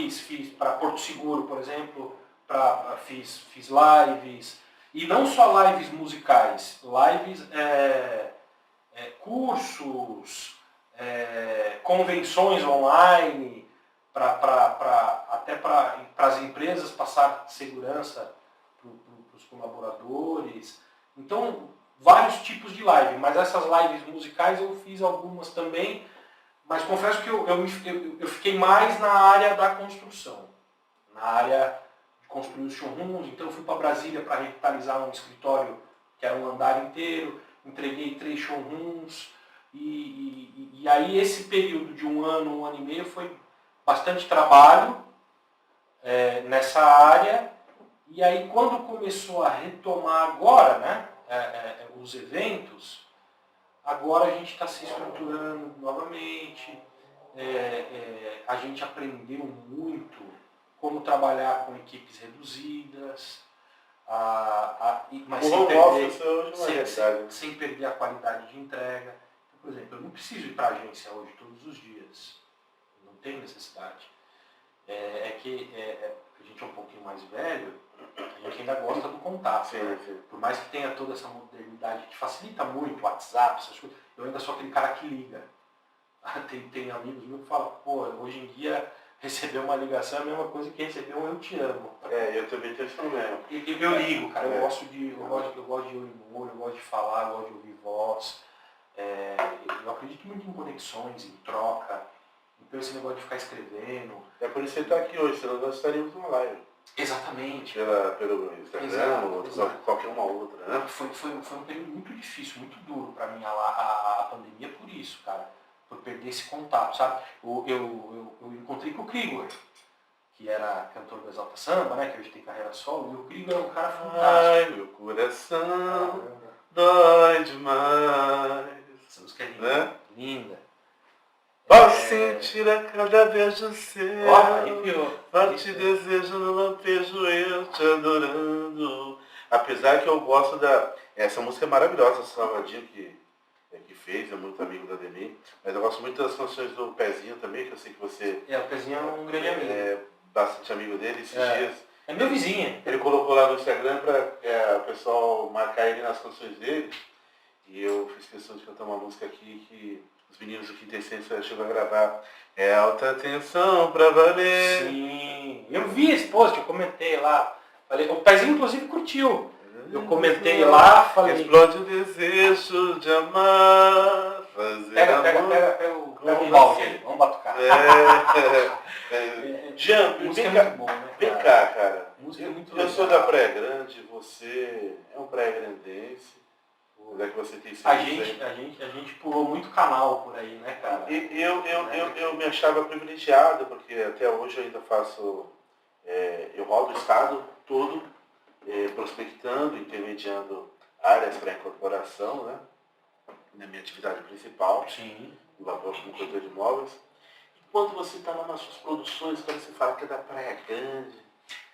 Fiz para Porto Seguro, por exemplo, fiz lives. E não só lives musicais, lives, cursos, convenções online, até para as empresas passar segurança para os colaboradores. Então, vários tipos de live, mas essas lives musicais eu fiz algumas também, mas confesso que eu fiquei mais na área da construção, na área de construir os showrooms. Então eu fui para Brasília para revitalizar um escritório que era um andar inteiro, entreguei 3 showrooms, e aí esse período de um ano e meio foi bastante trabalho nessa área, e aí quando começou a retomar agora, né, os eventos, agora a gente está se estruturando novamente, a gente aprendeu muito como trabalhar com equipes reduzidas, mas sem perder a qualidade de entrega. Então, por exemplo, eu não preciso ir para a agência hoje todos os dias, não tem necessidade. A gente é um pouquinho mais velho, a gente ainda gosta do contato. Sim, né? sim. Por mais que tenha toda essa modernidade que facilita muito o WhatsApp, essas coisas, eu ainda sou aquele cara que liga. Tem amigos meus que falam, pô, hoje em dia receber uma ligação é a mesma coisa que receber um eu te amo. Eu também tenho esse problema. Eu ligo, cara, eu gosto de olho no olho, eu gosto de falar, eu gosto de ouvir voz. Eu acredito muito em conexões, em troca. Então esse negócio de ficar escrevendo. É por isso que você está aqui hoje, senão nós estaríamos numa live. Exatamente. Pelo Instagram, ou qualquer uma outra, né? Foi um período muito difícil, muito duro para mim a pandemia por isso, cara. Por perder esse contato, sabe? Eu encontrei com o Krigor, que era cantor do Exalta Samba, né? Que hoje tem carreira solo, e o Krigor é um cara fantástico. Ai, meu coração dói demais. Essa música é linda. Né? Linda. Posso sentir a cada beijo seu. Arrepiou. Forte desejo no lampejo, eu te adorando. Apesar que eu gosto essa música é maravilhosa, Salvadinho, que fez, é muito amigo da Demi. Mas eu gosto muito das canções do Pezinho também, que eu sei que você O Pezinho é um grande amigo. é bastante amigo dele esses dias. É meu vizinho. Ele colocou lá no Instagram para o pessoal marcar ele nas canções dele. E eu fiz questão de cantar uma música aqui que os meninos do Quintessência chegou a gravar. É alta tensão pra valer. Sim. Eu vi esse post, eu comentei lá. Falei, o Pezinho inclusive curtiu. Eu comentei lá, falei. Explode o desejo de amar, fazer Pega um balde aí, vamos batucar. Jean, Música é muito bom, né? Vem cá, cara. Música é muito Eu sou da Praia Grande, você é um praia-grandense. Lugar que você tem a gente pulou muito canal por aí, né, cara? Eu me achava privilegiado, porque até hoje eu ainda faço. Eu rodo o estado todo, prospectando, intermediando áreas para incorporação, né? Na minha atividade principal, Sim. no labor como corretor de imóveis. E quando você está lá nas suas produções, quando você fala que é da Praia Grande.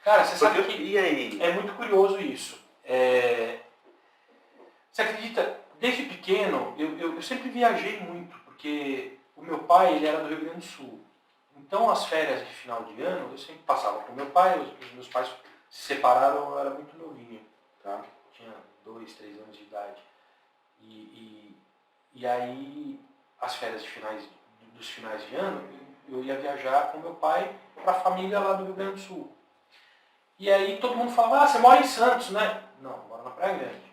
Cara, você sabe que E aí? é muito curioso isso. Você acredita, desde pequeno, eu sempre viajei muito, porque o meu pai ele era do Rio Grande do Sul. Então as férias de final de ano eu sempre passava com meu pai, os meus pais se separaram, eu era muito novinho, tá? Tinha 2, 3 anos de idade. E aí as férias dos finais de ano eu ia viajar com meu pai para a família lá do Rio Grande do Sul. E aí todo mundo falava, você mora em Santos, né? Não, eu moro na Praia Grande.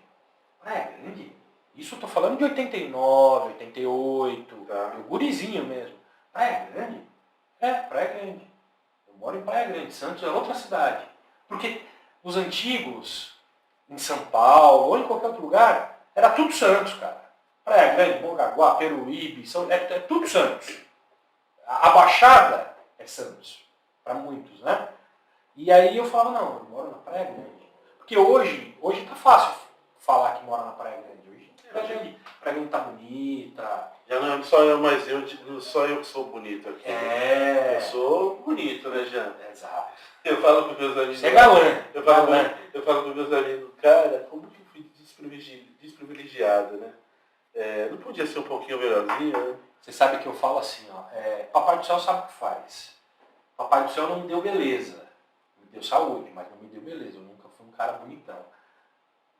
Praia Grande? Isso eu tô falando de 89, 88, Tá. eu gurizinho mesmo. Praia Grande? Praia Grande. Eu moro em Praia Grande, Santos é outra cidade. Porque os antigos, em São Paulo ou em qualquer outro lugar, era tudo Santos, cara. Praia Grande, Mongaguá, Peruíbe, é tudo Santos. A Baixada é Santos, para muitos, né? E aí eu falava, não, eu moro na Praia Grande. Porque hoje tá fácil falar que mora na Praia Grande. Hoje a Praia Grande tá bonita. Já não é só eu, mas não só eu que sou bonito aqui. Eu sou bonito, né, Jean? Exato. Eu falo com meus amigos. Você é galã. Eu falo com meus amigos, cara, como que eu fui desprivilegiado, né? Não podia ser um pouquinho melhorzinho, né? Você sabe que eu falo assim, ó, Papai do Céu sabe o que faz. Papai do Céu não me deu beleza. Me deu saúde, mas não me deu beleza. Eu nunca fui um cara bonitão.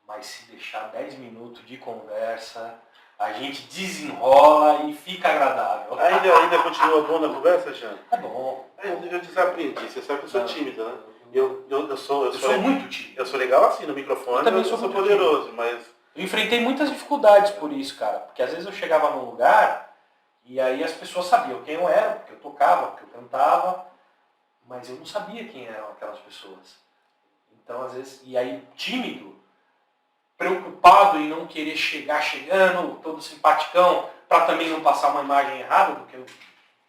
Mas se deixar 10 minutos de conversa, a gente desenrola e fica agradável. Ainda continua bom na conversa, Jean? É bom. Eu desaprendi. Você sabe que eu sou tímido, né? Eu sou muito tímido. Eu sou legal assim no microfone, Eu também eu sou sou muito poderoso, mas... Eu enfrentei muitas dificuldades por isso, cara. Porque às vezes eu chegava num lugar e aí as pessoas sabiam quem eu era, porque eu tocava, porque eu cantava, mas eu não sabia quem eram aquelas pessoas. Então, às vezes, e aí tímido, preocupado em não querer chegar chegando, todo simpaticão, para também não passar uma imagem errada do que eu,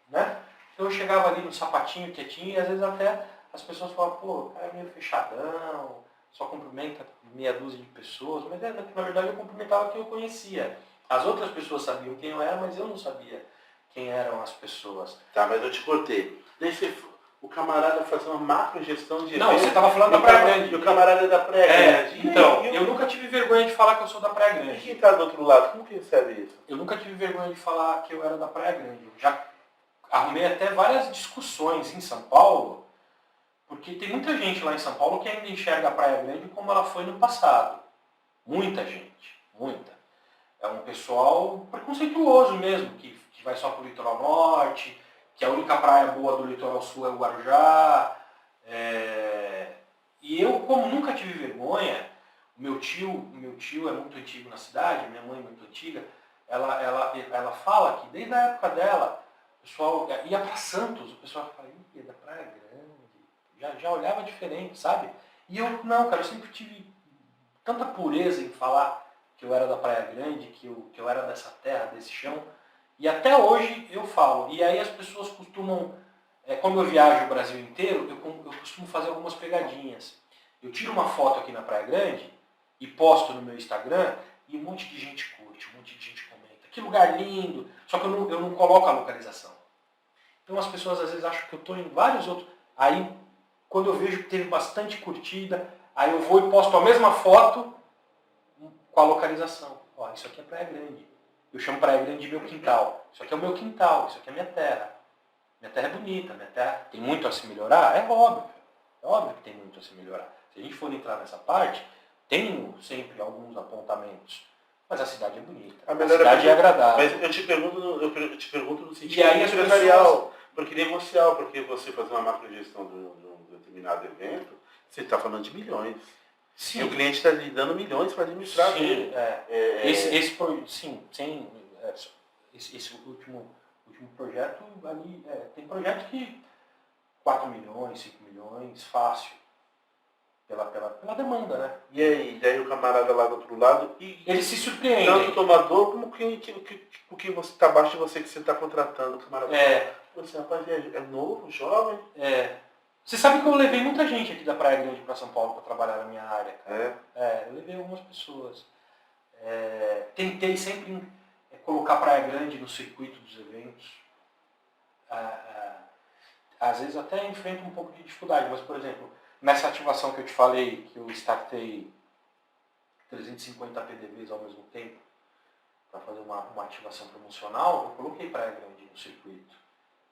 né? Então eu chegava ali no sapatinho, quietinho, e às vezes até as pessoas falavam, pô, o cara é meio fechadão, só cumprimenta meia dúzia de pessoas, mas na verdade eu cumprimentava quem eu conhecia. As outras pessoas sabiam quem eu era, mas eu não sabia quem eram as pessoas. Tá, mas eu te cortei. O camarada fazia uma macro gestão de... Não, você estava falando da Praia Grande. E o camarada é da Praia Grande. Então, eu nunca tive vergonha de falar que eu sou da Praia Grande. E quem está do outro lado, como que recebe isso? Eu nunca tive vergonha de falar que eu era da Praia Grande. Eu já arrumei até várias discussões em São Paulo, porque tem muita gente lá em São Paulo que ainda enxerga a Praia Grande como ela foi no passado. Muita gente, muita. É um pessoal preconceituoso mesmo, que vai só para o litoral norte, que a única praia boa do litoral sul é o Guarujá. E eu, como nunca tive vergonha, o meu tio é muito antigo na cidade, minha mãe é muito antiga, ela fala que desde a época dela, o pessoal ia para Santos, o pessoal falava, é da Praia Grande, já olhava diferente, sabe? E eu, não, cara, eu sempre tive tanta pureza em falar que eu era da Praia Grande, que eu era dessa terra, desse chão, e até hoje eu falo. E aí as pessoas costumam, como eu viajo o Brasil inteiro, eu costumo fazer algumas pegadinhas. Eu tiro uma foto aqui na Praia Grande e posto no meu Instagram e um monte de gente curte, um monte de gente comenta. Que lugar lindo! Só que eu não coloco a localização. Então as pessoas às vezes acham que eu estou em vários outros. Aí quando eu vejo que teve bastante curtida, aí eu vou e posto a mesma foto com a localização. Ó, isso aqui é Praia Grande. Eu chamo Praia Grande de meu quintal. Isso aqui é o meu quintal, isso aqui é a minha terra. Minha terra é bonita, minha terra tem muito a se melhorar? É óbvio. É óbvio que tem muito a se melhorar. Se a gente for entrar nessa parte, tem sempre alguns apontamentos. Mas a cidade é bonita. A cidade é agradável. Mas eu te pergunto no sentido empresarial, porque negocial, porque você fazer uma macrogestão de um determinado evento, você está falando de milhões. Sim. E o cliente está lhe dando milhões para administrar. Sim, esse último projeto ali, tem projeto que 4 milhões, 5 milhões, fácil. Pela demanda, né? E aí, daí o camarada lá do outro lado, ele se surpreende. Tanto o tomador como quem você está abaixo de você, que você está contratando, o camarada. Você, rapaz, é novo, jovem? Você sabe que eu levei muita gente aqui da Praia Grande para São Paulo para trabalhar na minha área, cara. Eu levei algumas pessoas. Tentei sempre colocar Praia Grande no circuito dos eventos. Às vezes até enfrento um pouco de dificuldade, mas, por exemplo, nessa ativação que eu te falei, que eu startei 350 PDVs ao mesmo tempo, para fazer uma ativação promocional, eu coloquei Praia Grande no circuito.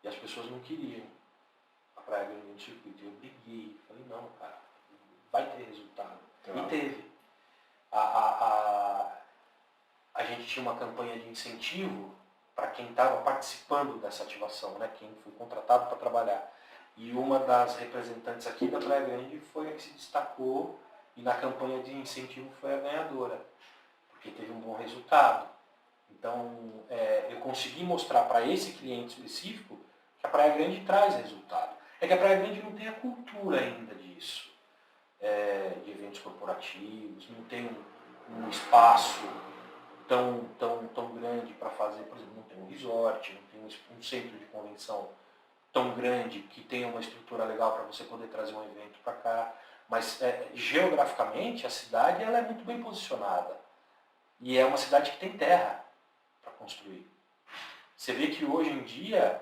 E as pessoas não queriam a Praia Grande no circuito. Eu briguei, falei, não, cara, vai ter resultado. E teve. A gente tinha uma campanha de incentivo para quem estava participando dessa ativação, né? Quem foi contratado para trabalhar. E uma das representantes aqui da Praia Grande foi a que se destacou e na campanha de incentivo foi a ganhadora, porque teve um bom resultado. Então, eu consegui mostrar para esse cliente específico que a Praia Grande traz resultado. É que a Praia Grande não tem a cultura ainda disso, de eventos corporativos, não tem um espaço tão grande para fazer, por exemplo, não tem um resort, não tem um centro de convenção tão grande que tenha uma estrutura legal para você poder trazer um evento para cá. Mas geograficamente a cidade ela é muito bem posicionada. E é uma cidade que tem terra para construir. Você vê que hoje em dia,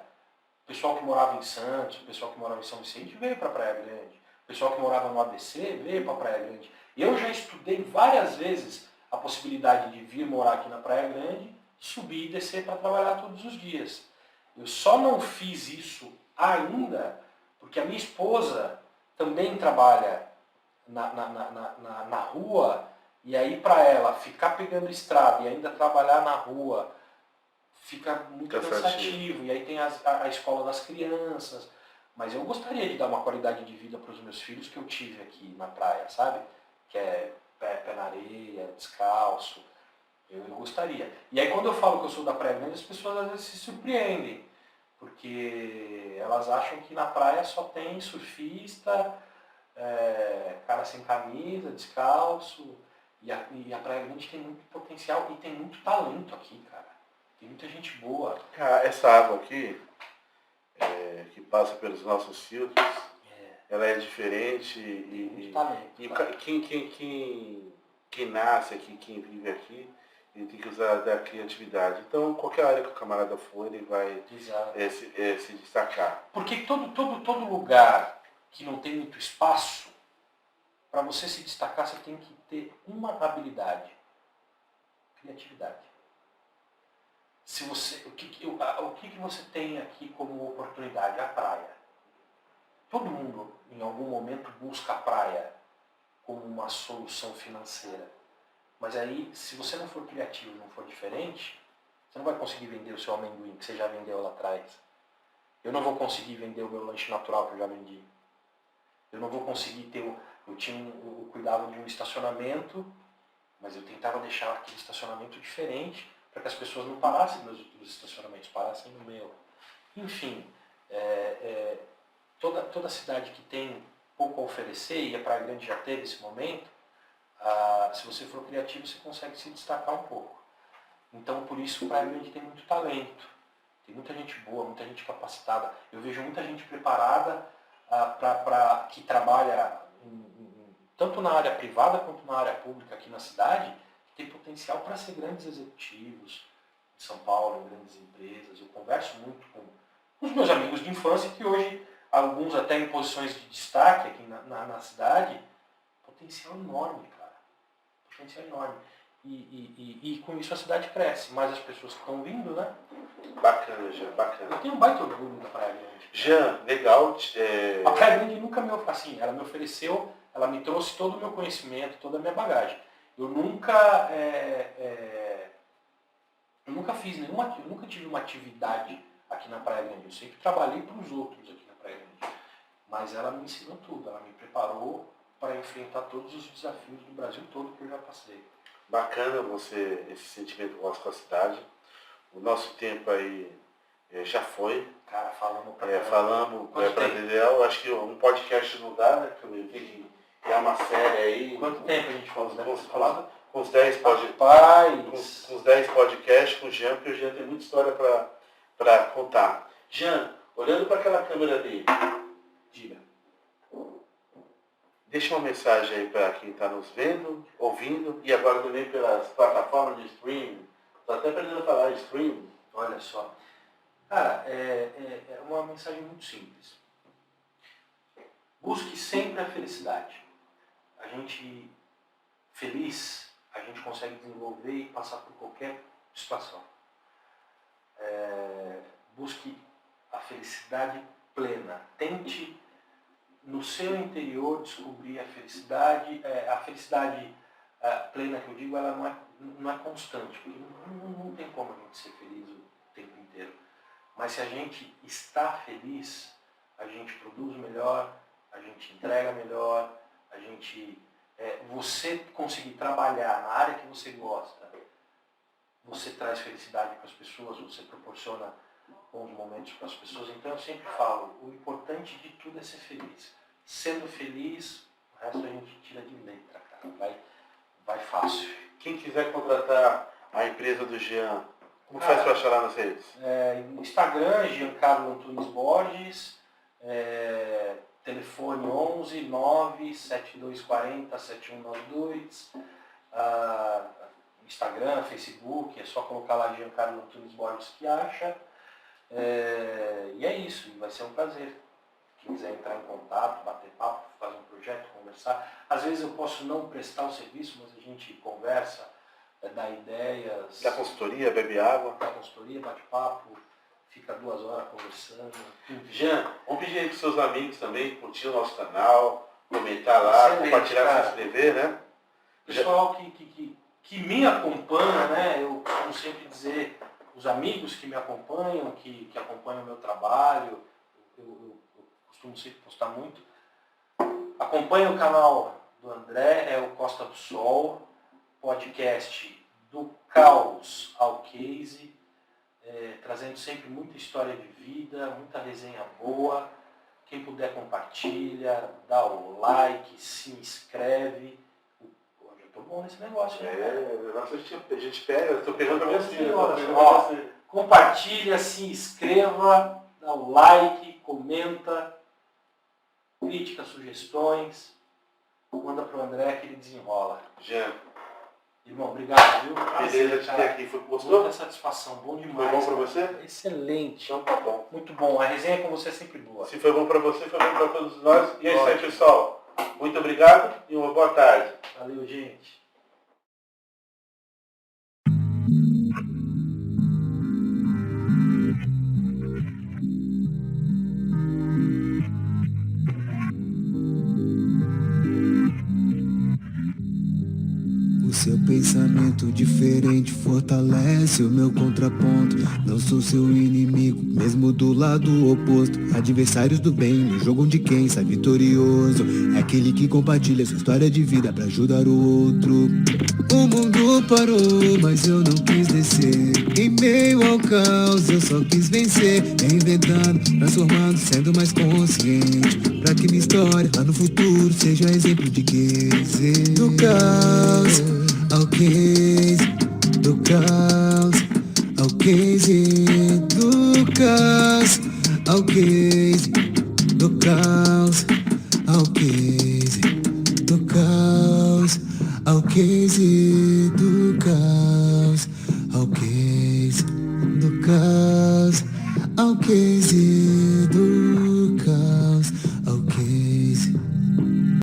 o pessoal que morava em Santos, o pessoal que morava em São Vicente veio para a Praia Grande. O pessoal que morava no ABC veio para a Praia Grande. Eu já estudei várias vezes a possibilidade de vir morar aqui na Praia Grande, subir e descer para trabalhar todos os dias. Eu só não fiz isso ainda porque a minha esposa também trabalha na rua, e aí para ela ficar pegando estrada e ainda trabalhar na rua fica muito cansativo. E aí tem a escola das crianças. Mas eu gostaria de dar uma qualidade de vida para os meus filhos que eu tive aqui na praia, sabe? Que é pé na areia, descalço. Eu gostaria. E aí quando eu falo que eu sou da Praia Grande, as pessoas às vezes se surpreendem. Porque elas acham que na praia só tem surfista, cara sem camisa, descalço. E a Praia Grande tem muito potencial e tem muito talento aqui, cara. Tem muita gente boa. Essa água aqui, que passa pelos nossos filtros, ela é diferente muito talento, e quem nasce aqui, quem vive aqui, ele tem que usar da criatividade. Então, qualquer área que o camarada for, ele vai se destacar. Porque todo lugar que não tem muito espaço, para você se destacar, você tem que ter uma habilidade: criatividade. O que você tem aqui como oportunidade? A praia. Todo mundo, em algum momento, busca a praia como uma solução financeira. Mas aí, se você não for criativo, não for diferente, você não vai conseguir vender o seu amendoim que você já vendeu lá atrás. Eu não vou conseguir vender o meu lanche natural que eu já vendi. Eu não vou conseguir ter... Eu cuidava de um estacionamento, mas eu tentava deixar aquele estacionamento diferente para que as pessoas não parassem nos outros estacionamentos, parassem no meu. Enfim, toda cidade que tem pouco a oferecer, e a Praia Grande já teve esse momento, se você for criativo, você consegue se destacar um pouco. Então, por isso, a Praia Grande tem muito talento. Tem muita gente boa, muita gente capacitada. Eu vejo muita gente preparada que trabalha tanto na área privada quanto na área pública aqui na cidade, que tem potencial para ser grandes executivos em São Paulo, em grandes empresas. Eu converso muito com os meus amigos de infância, que hoje, alguns até em posições de destaque aqui na cidade, potencial enorme, cara. Potencial enorme. E com isso a cidade cresce, mas as pessoas que estão vindo, né? Bacana, Jean, bacana. Eu tenho um baita orgulho da Praia Grande. Jean, legal. A Praia Grande nunca assim, ela me ofereceu, ela me trouxe todo o meu conhecimento, toda a minha bagagem. Eu nunca tive uma atividade aqui na Praia Grande. Eu sempre trabalhei para os outros aqui na Praia Grande. Mas ela me ensinou tudo, ela me preparou para enfrentar todos os desafios do Brasil todo que eu já passei. Bacana esse sentimento vosso com a cidade. O nosso tempo aí já foi. Cara, falamos para Dedéu. Acho que um podcast não dá, né? Porque eu vi que é uma série aí. Quanto tempo a gente falou? Com os 10 podcasts com o Jean, porque o Jean tem muita história para contar. Jean, olhando para aquela câmera dele, diga. Deixa uma mensagem aí para quem está nos vendo, ouvindo, e agora também pelas plataformas de streaming. Estou até aprendendo a falar streaming. Olha só. Cara, é uma mensagem muito simples. Busque sempre a felicidade. A gente feliz, a gente consegue desenvolver e passar por qualquer situação. Busque a felicidade plena. Tente no seu interior descobrir a felicidade. A felicidade plena que eu digo, ela não é constante, porque não tem como a gente ser feliz o tempo inteiro. Mas se a gente está feliz, a gente produz melhor, a gente entrega melhor, a gente... você conseguir trabalhar na área que você gosta, você traz felicidade para as pessoas, você proporciona bons momentos para as pessoas. Então eu sempre falo, o importante de tudo é ser feliz. Sendo feliz, o resto a gente tira de letra, cara. Vai fácil. Quem quiser contratar a empresa do Jean, como faz para achar lá nas redes? No Instagram, Giancarlo Antunes Borges, telefone 11 9 7240 7192, Instagram, Facebook, é só colocar lá Giancarlo Antunes Borges que acha. E é isso, vai ser um prazer. Quem quiser entrar em contato, bater papo, fazer um projeto, conversar. Às vezes eu posso não prestar o serviço, mas a gente conversa, dá ideias. Dá consultoria, bebe água. Dá consultoria, bate papo, fica 2 horas conversando. Jean, vamos pedir aí para os seus amigos também curtir o nosso canal, comentar lá, excelente, compartilhar, se inscrever, né? Pessoal que me acompanha, né? Eu costumo sempre dizer, os amigos que me acompanham, que acompanham o meu trabalho, eu costumo sempre postar muito. Acompanhe o canal do André, é o Costa do Sol, podcast do caos ao case, trazendo sempre muita história de vida, muita resenha boa. Quem puder compartilha, dá o like, se inscreve. Já estou bom nesse negócio, né? A gente pega, eu estou pegando para você. Compartilha, se inscreva, dá o like, comenta, críticas, sugestões, manda pro André que ele desenrola. Jean. Irmão, obrigado, viu? Beleza de ter aqui. Gostou? Muita satisfação, bom demais. Foi bom para você? Excelente. Então tá bom. Muito bom. A resenha com você é sempre boa. Se foi bom para você, foi bom para todos nós. E é isso aí, pessoal. Muito obrigado e uma boa tarde. Valeu, gente. Seu pensamento diferente fortalece o meu contraponto. Não sou seu inimigo, mesmo do lado oposto. Adversários do bem, no jogo onde quem sai vitorioso é aquele que compartilha sua história de vida pra ajudar o outro. O mundo parou, mas eu não quis descer. Em meio ao caos, eu só quis vencer. Reinventando, transformando, sendo mais consciente, pra que minha história lá no futuro seja exemplo de case. Do caos ao case, do caos ao case, do caos ao case, do caos ao case, do caos ao case, do caos ao case, do caos ao case, do